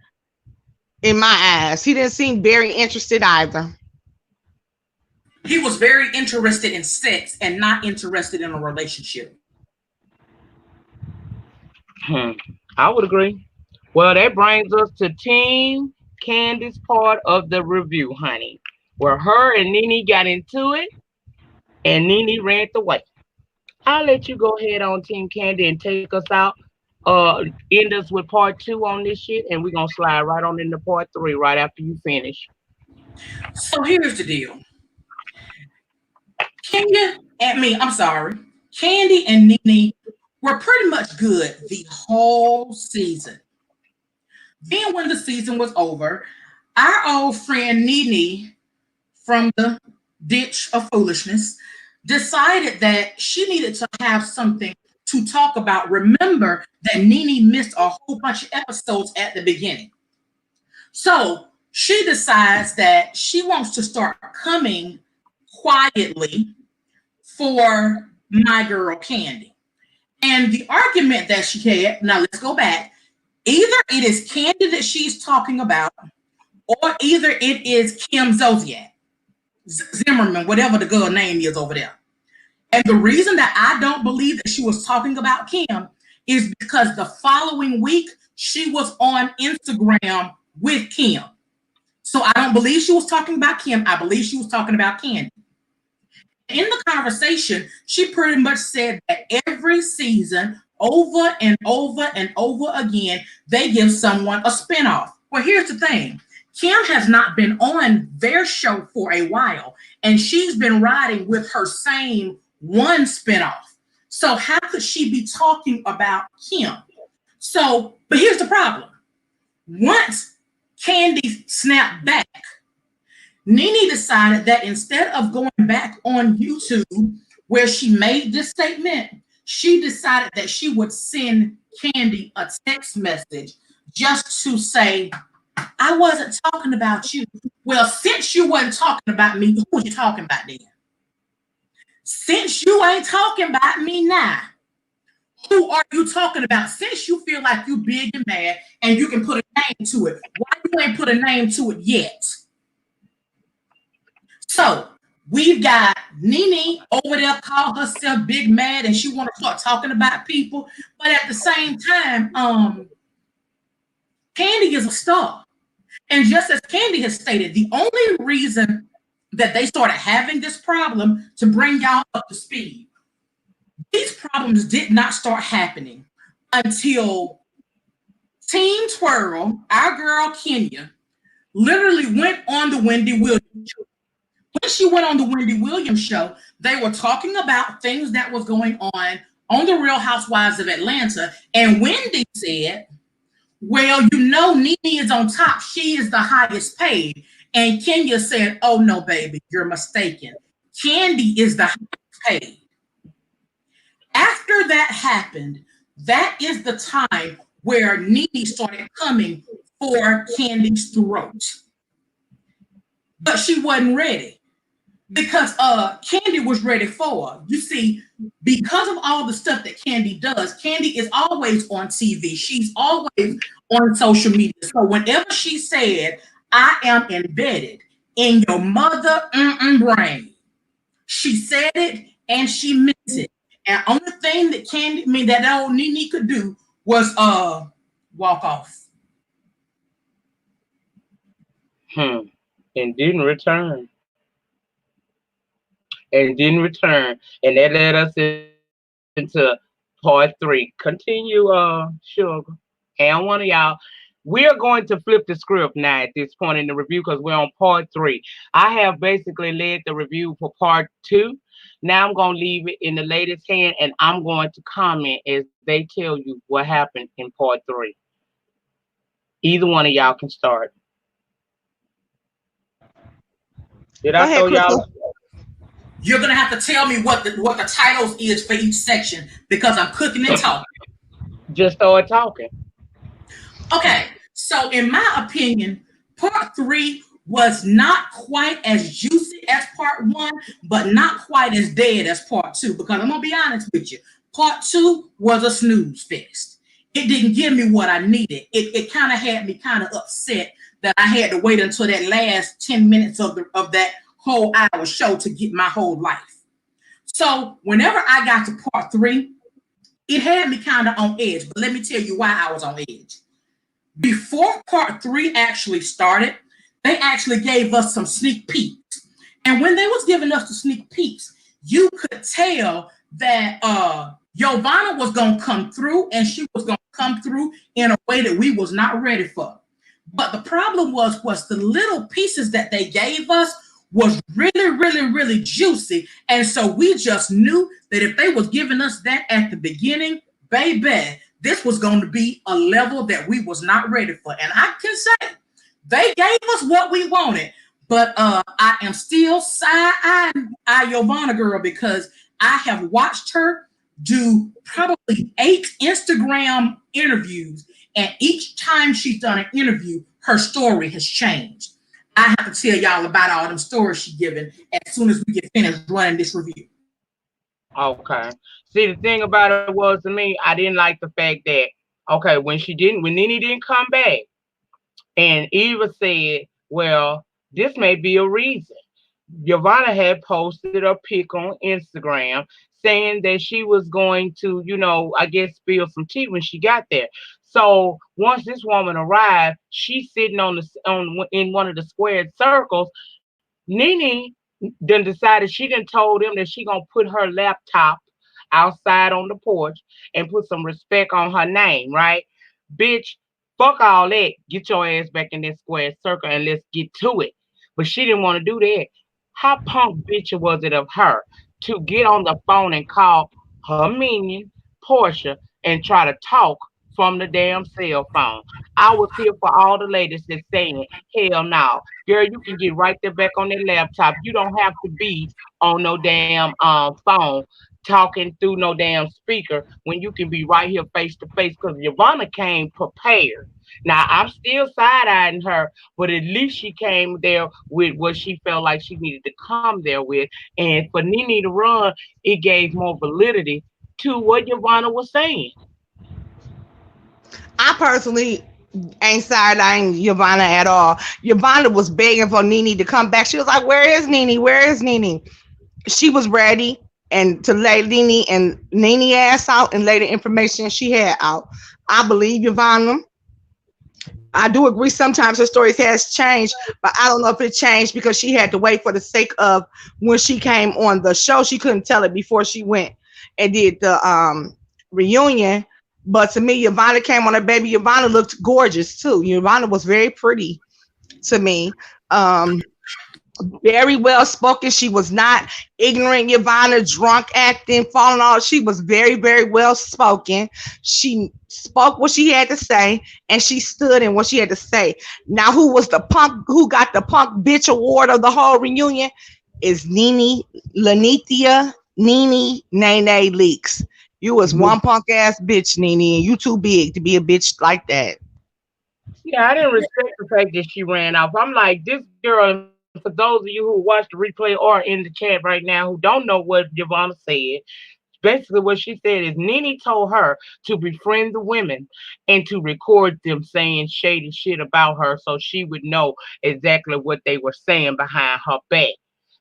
In my eyes, he didn't seem very interested either. He was very interested in sex and not interested in a relationship. Hmm. I would agree. Well, that brings us to Team Candy's part of the review, honey, where her and Nene got into it, and Nene ran away. I'll let you go ahead on Team Candy and take us out. End us with part 2 on this shit, and we're gonna slide right on into part 3 right after you finish. So here's the deal. Candy and Nene were pretty much good the whole season. Then when the season was over, our old friend Nene from the ditch of foolishness decided that she needed to have something to talk about. Remember that Nene missed a whole bunch of episodes at the beginning. So she decides that she wants to start coming quietly for my girl Candy. And the argument that she had, now let's go back. Either it is Candy that she's talking about, or either it is Kim Zodiac, Zimmerman, whatever the girl name is over there. And the reason that I don't believe that she was talking about Kim is because the following week she was on Instagram with Kim. So I don't believe she was talking about Kim. I believe she was talking about Candy. In the conversation, she pretty much said that every season, over and over and over again, they give someone a spinoff. Well, here's the thing. Kim has not been on their show for a while, and she's been riding with her same one spinoff. So how could she be talking about Kim? So, but here's the problem. Once Candy snapped back, Nene decided that instead of going back on YouTube where she made this statement, she decided that she would send Candy a text message just to say, I wasn't talking about you. Well, since you wasn't talking about me, who are you talking about then? Since you ain't talking about me now, who are you talking about? Since you feel like you big and mad and you can put a name to it, why you ain't put a name to it yet? So we've got Nene over there call herself big mad and she want to start talking about people. But at the same time, Candy is a star. And just as Candy has stated, the only reason that they started having this problem, to bring y'all up to speed, these problems did not start happening until Team Twirl, our girl Kenya, literally went on the Wendy Williams show. When she went on the Wendy Williams show, they were talking about things that was going on the Real Housewives of Atlanta. And Wendy said, well, you know, Nene is on top. She is the highest paid. And Kenya said, oh, no, baby, you're mistaken. Candy is the highest paid. After that happened, that is the time where Nene started coming for Candy's throat. But she wasn't ready because Candy was ready for her. You see, because of all the stuff that Candy does, Candy is always on TV. She's always on social media. So whenever she said, I am embedded in your mother brain, she said it and she meant it. And only thing that that old Nene could do was walk off. And didn't return. And that led us into part 3. Continue, Sugar. And one of y'all, we are going to flip the script now at this point in the review because we're on part 3. I have basically led the review for part 2. Now I'm going to leave it in the ladies' hand, and I'm going to comment as they tell you what happened in part 3. Either one of y'all can start. Did I throw y'all? You're gonna have to tell me what the titles is for each section because I'm cooking and talking. Just start talking. Okay, so in my opinion, part 3 was not quite as juicy as part 1, but not quite as dead as part 2. Because I'm gonna be honest with you, part 2 was a snooze fest. It didn't give me what I needed. It kind of had me kind of upset that I had to wait until that last 10 minutes of that whole hour show to get my whole life. So whenever I got to part 3, it had me kind of on edge. But let me tell you why I was on edge. Before part 3 actually started, they actually gave us some sneak peeks. And when they was giving us the sneak peeks, you could tell that Giovanna was going to come through, and she was going to come through in a way that we was not ready for. But the problem was the little pieces that they gave us was really, really, really juicy. And so we just knew that if they was giving us that at the beginning, baby, this was going to be a level that we was not ready for. And I can say they gave us what we wanted, but I am still side-eyeing Giovanna girl because I have watched her do probably 8 Instagram interviews, and each time she's done an interview, her story has changed. I have to tell y'all about all them stories she's given as soon as we get finished running this review. Okay. See, the thing about it was to me, I didn't like the fact that okay, when Nene didn't come back, and Eva said, "Well, this may be a reason." Giovanna had posted a pic on Instagram saying that she was going to, I guess spill some tea when she got there. So once this woman arrived, she's sitting on in one of the squared circles. Nene then decided she didn't told him that she gonna put her laptop outside on the porch and put some respect on her name, right? Bitch, fuck all that. Get your ass back in that square circle and let's get to it. But she didn't want to do that. How punk bitch was it of her to get on the phone and call her minion, Portia, and try to talk from the damn cell phone? I was here for all the ladies that saying, hell no. Girl, you can get right there back on that laptop. You don't have to be on no damn phone talking through no damn speaker when you can be right here face to face because Yvonne came prepared. Now I'm still side eyeing her, but at least she came there with what she felt like she needed to come there with. And for Nene to run, it gave more validity to what Yvonne was saying. I personally ain't side eyeing Giovanna at all. Giovanna was begging for Nene to come back. She was like, "Where is Nene? Where is Nene?" She was ready and to lay Nene ass out and lay the information she had out. I believe Giovanna. I do agree sometimes her stories has changed, but I don't know if it changed because she had to wait for the sake of when she came on the show. She couldn't tell it before she went and did the reunion. But to me, Yvonne came on her baby. Yvonne looked gorgeous too. Yvonne was very pretty to me. Very well spoken. She was not ignorant, Yvonne, drunk acting, falling off. She was very, very well spoken. She spoke what she had to say and she stood in what she had to say. Now, who was the punk, who got the punk bitch award of the whole reunion is Nene Nene Leaks. You was one punk ass bitch, Nene, and you too big to be a bitch like that. Yeah, I didn't respect the fact that she ran off. I'm like, this girl, and for those of you who watch the replay or in the chat right now who don't know what Giovanna said, basically what she said is Nene told her to befriend the women and to record them saying shady shit about her so she would know exactly what they were saying behind her back.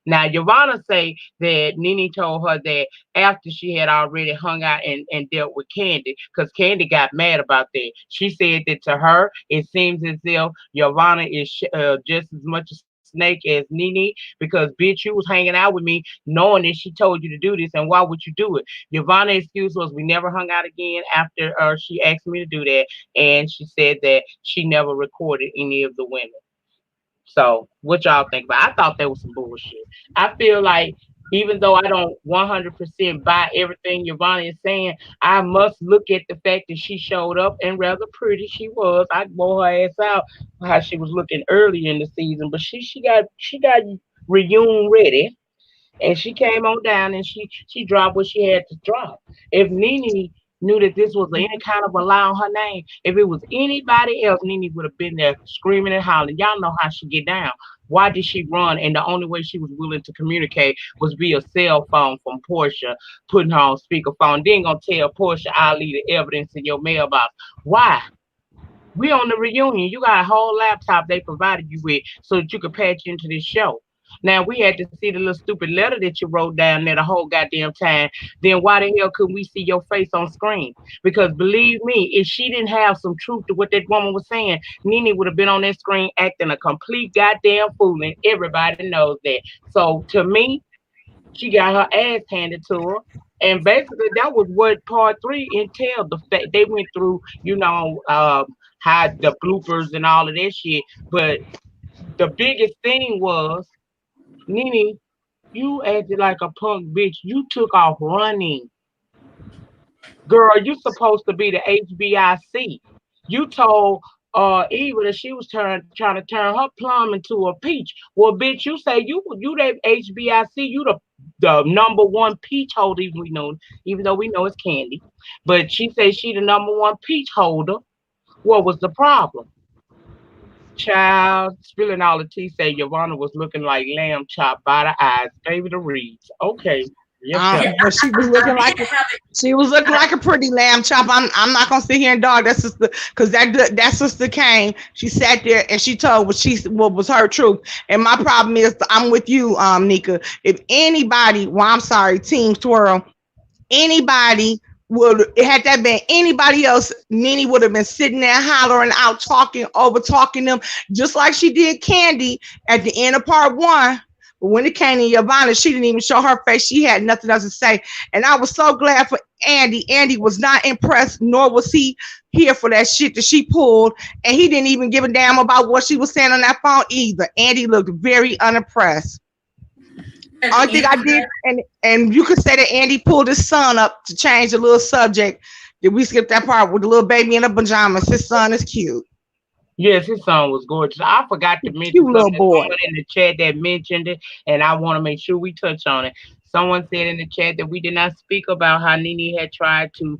Now, Giovanna say that Nene told her that after she had already hung out and dealt with Candy, because Candy got mad about that. She said that to her, it seems as if Giovanna is just as much a snake as Nene, because bitch, you was hanging out with me knowing that she told you to do this, and why would you do it? Giovanna's excuse was we never hung out again after she asked me to do that, and she said that she never recorded any of the women. So, what y'all think about? I thought that was some bullshit. I feel like even though I don't 100% buy everything Yvonne is saying, I must look at the fact that she showed up and rather pretty she was. I wore her ass out how she was looking early in the season, but she got reunion ready and she came on down and she dropped what she had to drop. If Nene knew that this was any kind of a lie on her name, if it was anybody else, Nene would have been there screaming and hollering. Y'all know how she get down. Why did she run? And the only way she was willing to communicate was via cell phone from Portia, putting her on speakerphone. Then gonna tell Portia, I'll leave the evidence in your mailbox. Why? We on the reunion. You got a whole laptop they provided you with so that you could patch into this show. Now we had to see the little stupid letter that you wrote down there the whole goddamn time. Then why the hell couldn't we see your face on screen? Because believe me, if she didn't have some truth to what that woman was saying, Nene would have been on that screen acting a complete goddamn fool, and everybody knows that. So to me, she got her ass handed to her. And basically, that was what part three entailed. The fact they went through, how the bloopers and all of that shit. But the biggest thing was, Nene, you acted like a punk bitch. You took off running. Girl, you supposed to be the HBIC. You told Eva that she was trying to turn her plum into a peach. Well, bitch, you say you that HBIC, you the the number one peach holder, even though we know it's Candy. But she said she the number one peach holder. What was the problem? Child, spilling all the tea, say Yvonne was looking like lamb chop by the eyes. Baby, the reeds. Okay. Yes, sir. Yeah, But she was I looking did like have it. she was looking like a pretty lamb chop. I'm not gonna sit here and dog that sister because that sister came. She sat there and she told what was her truth. And my problem is I'm with you, Nyca. If anybody, well, I'm sorry, Team Twirl, anybody would had that been anybody else, Nene would have been sitting there hollering out, talking, over talking them, just like she did Candy at the end of part one. But when it came to Yvonne, she didn't even show her face. She had nothing else to say. And I was so glad for Andy. Andy was not impressed, nor was he here for that shit that she pulled. And he didn't even give a damn about what she was saying on that phone either. Andy looked very unimpressed. Only thing I did, and you could say that Andy pulled his son up to change the little subject. Did we skip that part with the little baby in the pajamas? His son is cute. Yes, his song was gorgeous. I forgot to mention Cute little something. boy. Someone in the chat that mentioned it, and I want to make sure we touch on it. Someone said in the chat that we did not speak about how Nene had tried to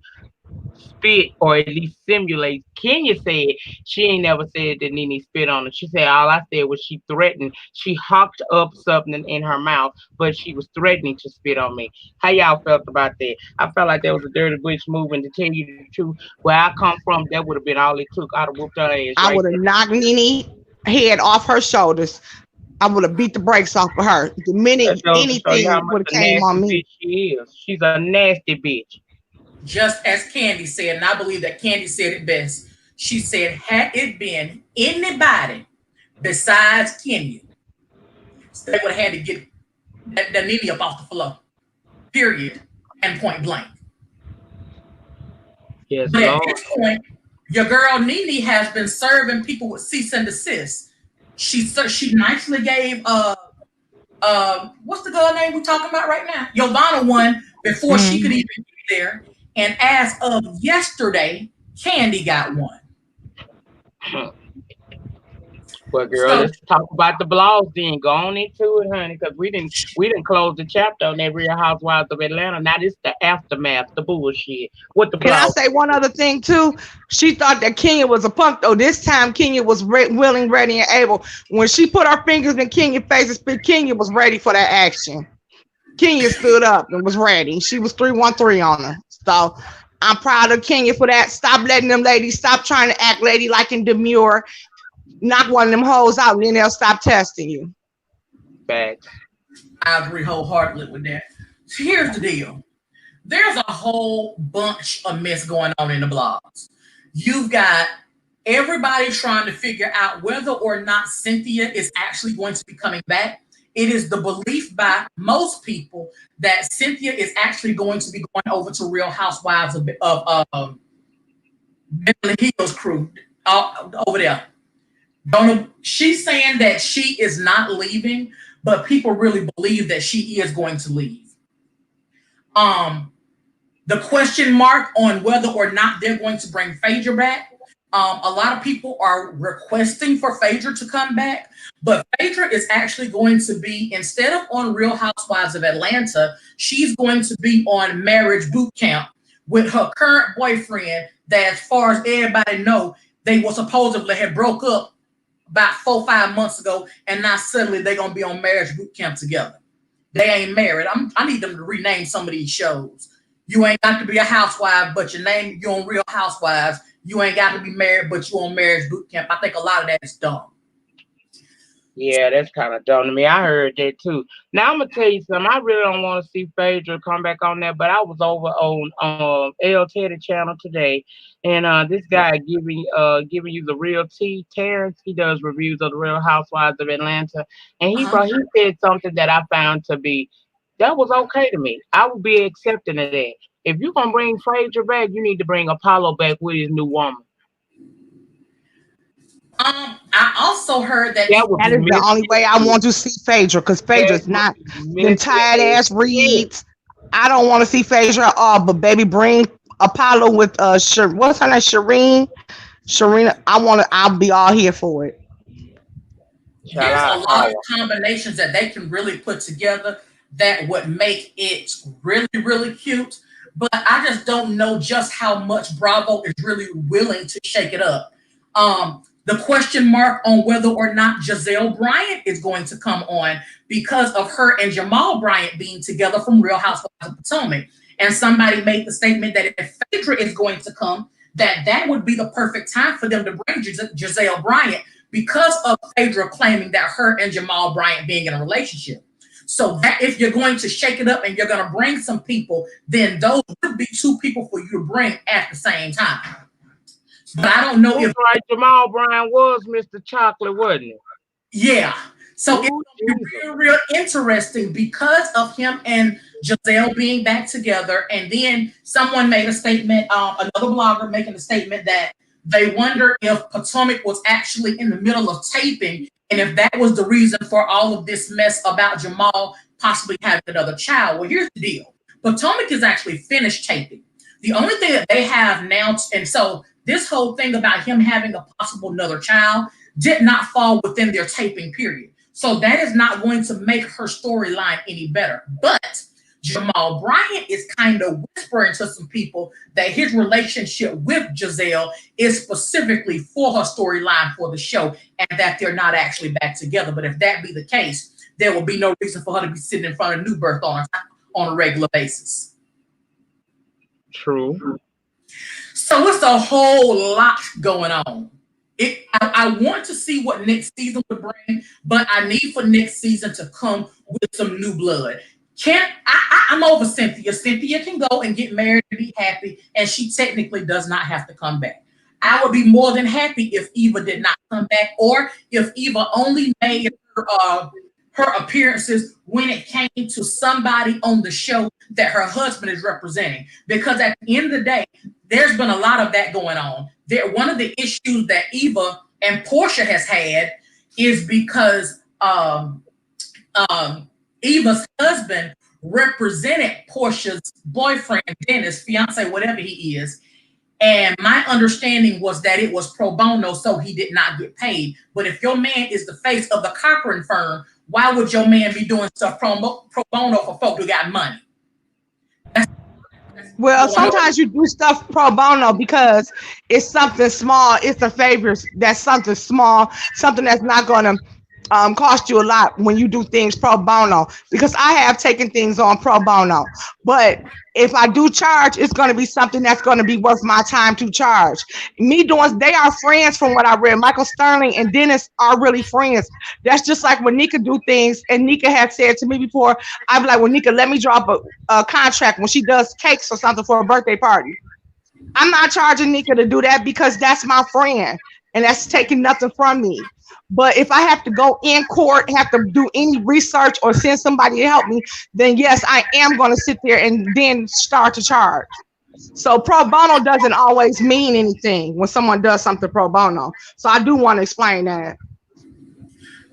spit or at least simulate. Kenya said she ain't never said that Nene spit on her. She said all I said was she threatened. She hawked up something in her mouth, but she was threatening to spit on me. How y'all felt about that? I felt like that was a dirty bitch move, and to tell you the truth, where I come from, that would have been all it took. I'd have whooped her ass I right would have knocked Nene head off her shoulders. I would have beat the brakes off of her. The there. minute That goes to show you how anything much would have a came on nasty me. bitch she is. She's a nasty bitch. Just as Candy said, and I believe that Candy said it best. She said, had it been anybody besides Kenya, they would have had to get that Nene up off the floor. Period. And point blank. Yes, But at Lord. this point, your girl Nene has been serving people with cease and desist. She nicely gave what's the girl name we're talking about right now? Yovana one before she could even be there. And as of yesterday, Candy got one. Well, girl, So let's talk about the blogs then. Go on into it, honey, because we didn't close the chapter on that Real Housewives of Atlanta. Now this the aftermath, the bullshit. What the Can I blog? say one other thing too? She thought that Kenya was a punk though. This time Kenya was willing, ready, and able. When she put her fingers in Kenya's face and spit, Kenya was ready for that action. Kenya stood up and was ready. She was 313 on her. So I'm proud of Kenya for that. Stop letting them ladies, stop trying to act ladylike and demure. Knock one of them hoes out and then they'll stop testing you. Facts. I agree wholeheartedly with that. So here's the deal. There's a whole bunch of mess going on in the blogs. You've got everybody trying to figure out whether or not Cynthia is actually going to be coming back. It is the belief by most people that Cynthia is actually going to be going over to Real Housewives of Beverly Hills crew over there. She's saying that she is not leaving, but people really believe that she is going to leave. The question mark on whether or not they're going to bring Phaedra back. A lot of people are requesting for Phaedra to come back, but Phaedra is actually going to be, instead of on Real Housewives of Atlanta, she's going to be on Marriage Boot Camp with her current boyfriend that, as far as everybody know, they were supposedly had broke up about 4-5 months ago, and now suddenly they're going to be on Marriage Boot Camp together. They ain't married. I need them to rename some of these shows. You ain't got to be a housewife, but you're on Real Housewives. You ain't got to be married, but you on Marriage Boot Camp. I think a lot of that is dumb. Yeah, that's kind of dumb to me. I heard that too. Now I'm gonna tell you something. I really don't want to see Phaedra come back on that, but I was over on L Teddy channel today, and this guy giving you the real tea. Terrence, he does reviews of the Real Housewives of Atlanta, and he said something that I found to be that was okay to me. I would be accepting of that. If you're gonna bring Phaedra back, you need to bring Apollo back with his new woman. I also heard that that is the only way I want to see Phaedra, because Phaedra's not them tired ass reads. I don't want to see Phaedra at all, but baby, bring Apollo with what's her name? Sharina. I'll be all here for it. There's a lot of combinations that they can really put together. that would make it really, really cute. But I just don't know just how much Bravo is really willing to shake it up. The question mark on whether or not Giselle Bryant is going to come on because of her and Jamal Bryant being together from Real Housewives of Potomac. And somebody made the statement that if Phaedra is going to come, that would be the perfect time for them to bring Giselle Bryant because of Phaedra claiming that her and Jamal Bryant being in a relationship. So that if you're going to shake it up and you're going to bring some people, then those would be two people for you to bring at the same time. But I don't know if like Jamal Bryant was Mr. Chocolate, wasn't it? Yeah. So it's real interesting because of him and Giselle being back together. And then someone made a statement, another blogger making a statement that they wonder if Potomac was actually in the middle of taping and if that was the reason for all of this mess about Jamal possibly having another child. Well, here's the deal. Potomac is actually finished taping. The only thing that they have now, and so this whole thing about him having a possible another child did not fall within their taping period. So that is not going to make her storyline any better. But Jamal Bryant is kind of whispering to some people that his relationship with Giselle is specifically for her storyline for the show and that they're not actually back together. But if that be the case, there will be no reason for her to be sitting in front of New Birth on a regular basis. True. So it's a whole lot going on. I want to see what next season would bring, but I need for next season to come with some new blood. I'm over Cynthia. Cynthia can go and get married and be happy, and she technically does not have to come back. I would be more than happy if Eva did not come back, or if Eva only made her appearances when it came to somebody on the show that her husband is representing. Because at the end of the day, there's been a lot of that going on. One of the issues that Eva and Portia has had is because Eva's husband represented Portia's boyfriend, Dennis, fiance, whatever he is. And my understanding was that it was pro bono, so he did not get paid. But if your man is the face of the Cochran firm, why would your man be doing stuff pro bono for folk who got money? Well, sometimes you do stuff pro bono because it's something small. It's a favor. That's something small, something that's not going to cost you a lot when you do things pro bono, because I have taken things on pro bono. But if I do charge, it's going to be something that's going to be worth my time to charge. They are friends from what I read. Michael Sterling and Dennis are really friends. That's just like when Nyca do things, and Nyca had said to me before, I'd be like, well, Nyca, let me drop a contract when she does cakes or something for a birthday party. I'm not charging Nyca to do that because that's my friend, and that's taking nothing from me. But if I have to go in court, have to do any research or send somebody to help me, then yes, I am going to sit there and then start to charge. So pro bono doesn't always mean anything when someone does something pro bono. So I do want to explain that.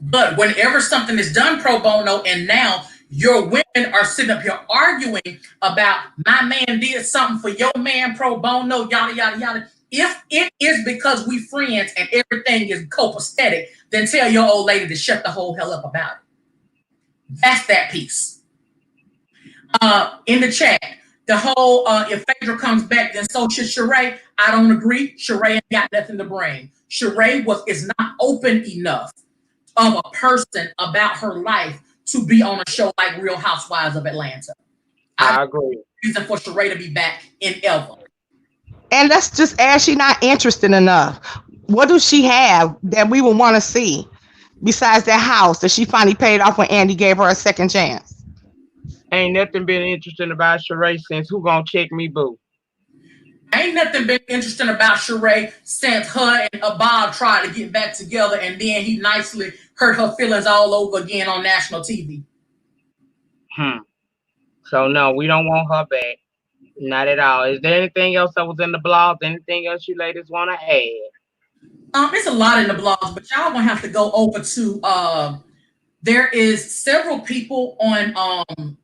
But whenever something is done pro bono and now your women are sitting up here arguing about my man did something for your man pro bono, yada, yada, yada. If it is because we friends and everything is copacetic, then tell your old lady to shut the whole hell up about it. That's that piece. In the chat, the whole if Phaedra comes back, then so should Sheree. I don't agree. Sheree ain't got nothing to bring. Sheree is not open enough of a person about her life to be on a show like Real Housewives of Atlanta. I agree. Reason for Sheree to be back in ever. And let's just ask, she not interested enough. What does she have that we would want to see besides that house that she finally paid off when Andy gave her a second chance? Ain't nothing been interesting about Sheree since Who Gonna Check Me Boo. Ain't nothing been interesting about Sheree since her and Bob tried to get back together, and then he nicely hurt her feelings all over again on national TV. So no, we don't want her back. Not at all. Is there anything else that was in the blogs? Anything else you ladies want to add? It's a lot in the blogs, but y'all gonna have to go over to there is several people on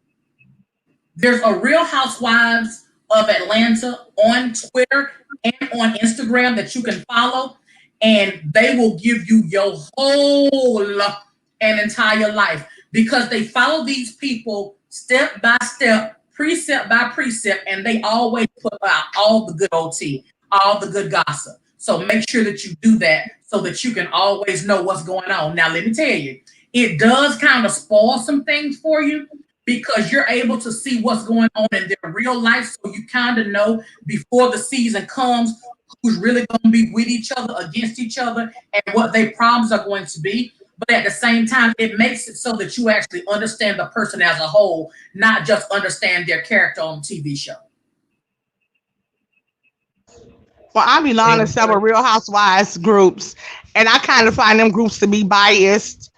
there's a Real Housewives of Atlanta on Twitter and on Instagram that you can follow, and they will give you your whole and entire life because they follow these people step by step, precept by precept, and they always put out all the good old tea, all the good gossip. So make sure that you do that so that you can always know what's going on. Now, let me tell you, it does kind of spoil some things for you because you're able to see what's going on in their real life. So you kind of know before the season comes who's really going to be with each other, against each other, and what their problems are going to be. But at the same time, it makes it so that you actually understand the person as a whole, not just understand their character on the TV show. Well, I belong to several Real Housewives groups, and I kind of find them groups to be biased.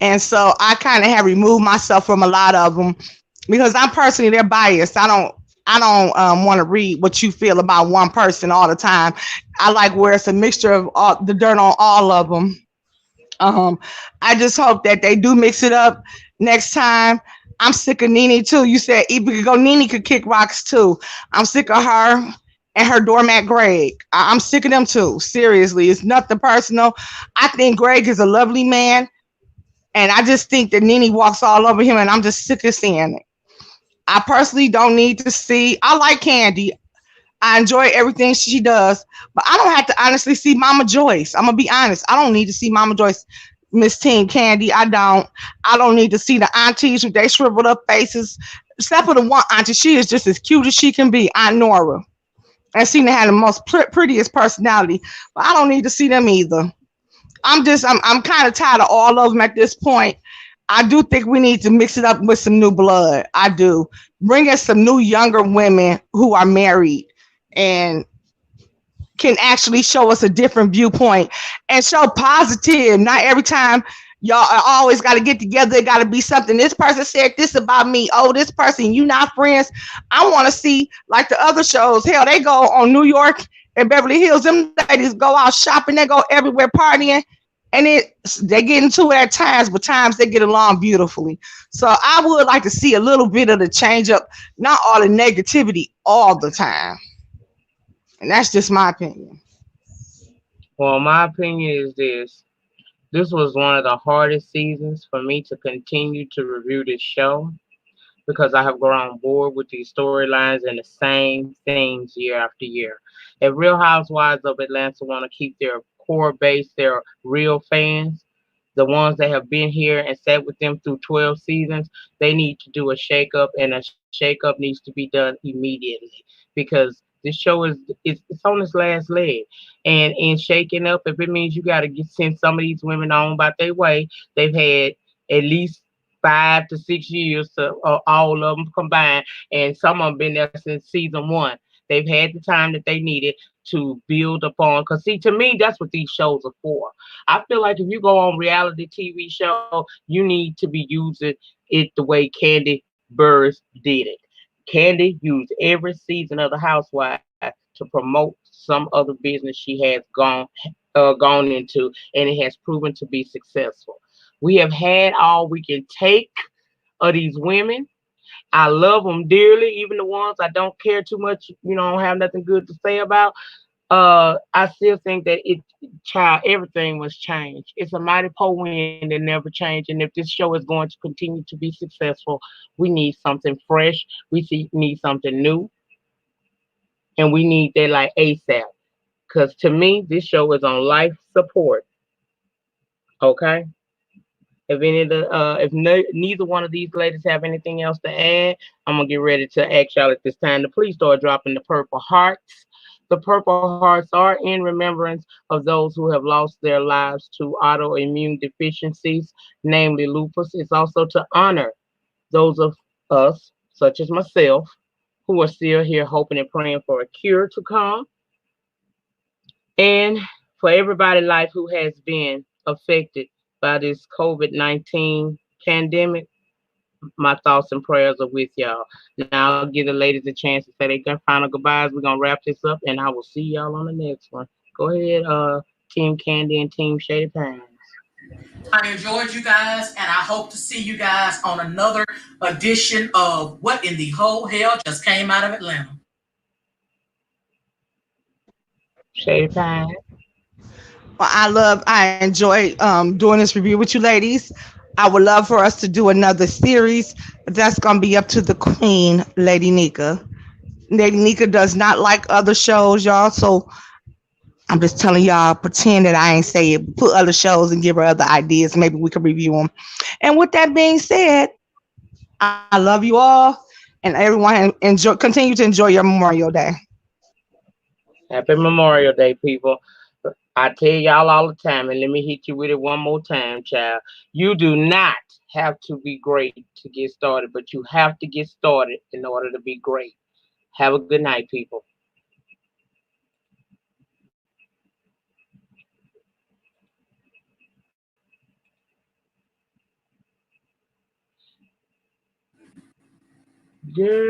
And so I kind of have removed myself from a lot of them because I'm personally they're biased. I don't want to read what you feel about one person all the time. I like where it's a mixture of all, the dirt on all of them. I just hope that they do mix it up next time. I'm sick of Nene too. You said even could go. Nene could kick rocks too. I'm sick of her and her doormat Greg. I'm sick of them too. Seriously, it's nothing personal. I think Greg is a lovely man, and I just think that Nene walks all over him, and I'm just sick of seeing it. I personally don't need to see. I like Candy. I enjoy everything she does, but I don't have to honestly see Mama Joyce. I'm gonna be honest. I don't need to see Mama Joyce, Miss Team Candy. I don't. I don't need to see the aunties with their shriveled up faces. Except for the one auntie, she is just as cute as she can be, Aunt Nora, and she had the most prettiest personality. But I don't need to see them either. I'm kind of tired of all of them at this point. I do think we need to mix it up with some new blood. I do. Bring in some new younger women who are married and can actually show us a different viewpoint and show positive. Not every time y'all always got to get together. It got to be something. This person said this about me. Oh, this person, you not friends. I want to see like the other shows. Hell, they go on New York and Beverly Hills. Them ladies go out shopping. They go everywhere partying. And they get into it at times, but times they get along beautifully. So I would like to see a little bit of the change up, not all the negativity all the time. And that's just my opinion. Well, my opinion is this. This was one of the hardest seasons for me to continue to review this show because I have grown bored with these storylines and the same things year after year. If Real Housewives of Atlanta want to keep their core base, their real fans, the ones that have been here and sat with them through 12 seasons, they need to do a shakeup, and a shakeup needs to be done immediately because this show is on its last leg. And in shaking up, if it means you got to send some of these women on about their way, they've had at least 5 to 6 years to all of them combined, and some of them been there since season one. They've had the time that they needed to build upon. Because, see, to me, that's what these shows are for. I feel like if you go on reality TV show, you need to be using it the way Candy Burris did it. Candy used every season of The Housewives to promote some other business she has gone into, and it has proven to be successful. We have had all we can take of these women. I love them dearly, even the ones I don't care too much, don't have nothing good to say about. I still think that everything must change. It's a mighty poor wind that never change. And if this show is going to continue to be successful, we need something fresh. Need something new, and we need that like ASAP. Because to me, this show is on life support. Okay. If neither one of these ladies have anything else to add, I'm gonna get ready to ask y'all at this time to please start dropping the purple hearts. The purple hearts are in remembrance of those who have lost their lives to autoimmune deficiencies, namely lupus. It's also to honor those of us, such as myself, who are still here hoping and praying for a cure to come, and for everybody life who has been affected by this COVID-19 pandemic. My thoughts and prayers are with y'all. Now I'll give the ladies a chance to say their final goodbyes. We're gonna wrap this up, and I will see y'all on the next one. Go ahead, Team Candy and Team Shady Pines. I enjoyed you guys, and I hope to see you guys on another edition of What in the Whole Hell Just Came Out of Atlanta. Shady Pines. Well, I enjoy doing this review with you ladies. I would love for us to do another series, but that's gonna be up to the queen, Lady Nyca. Lady Nyca does not like other shows, y'all. So I'm just telling y'all, pretend that I ain't say it. Put other shows and give her other ideas. Maybe we can review them. And with that being said, I love you all, and everyone continue to enjoy your Memorial Day. Happy Memorial Day, people. I tell y'all all the time, and let me hit you with it one more time, child. You do not have to be great to get started, but you have to get started in order to be great. Have a good night, people. Girl.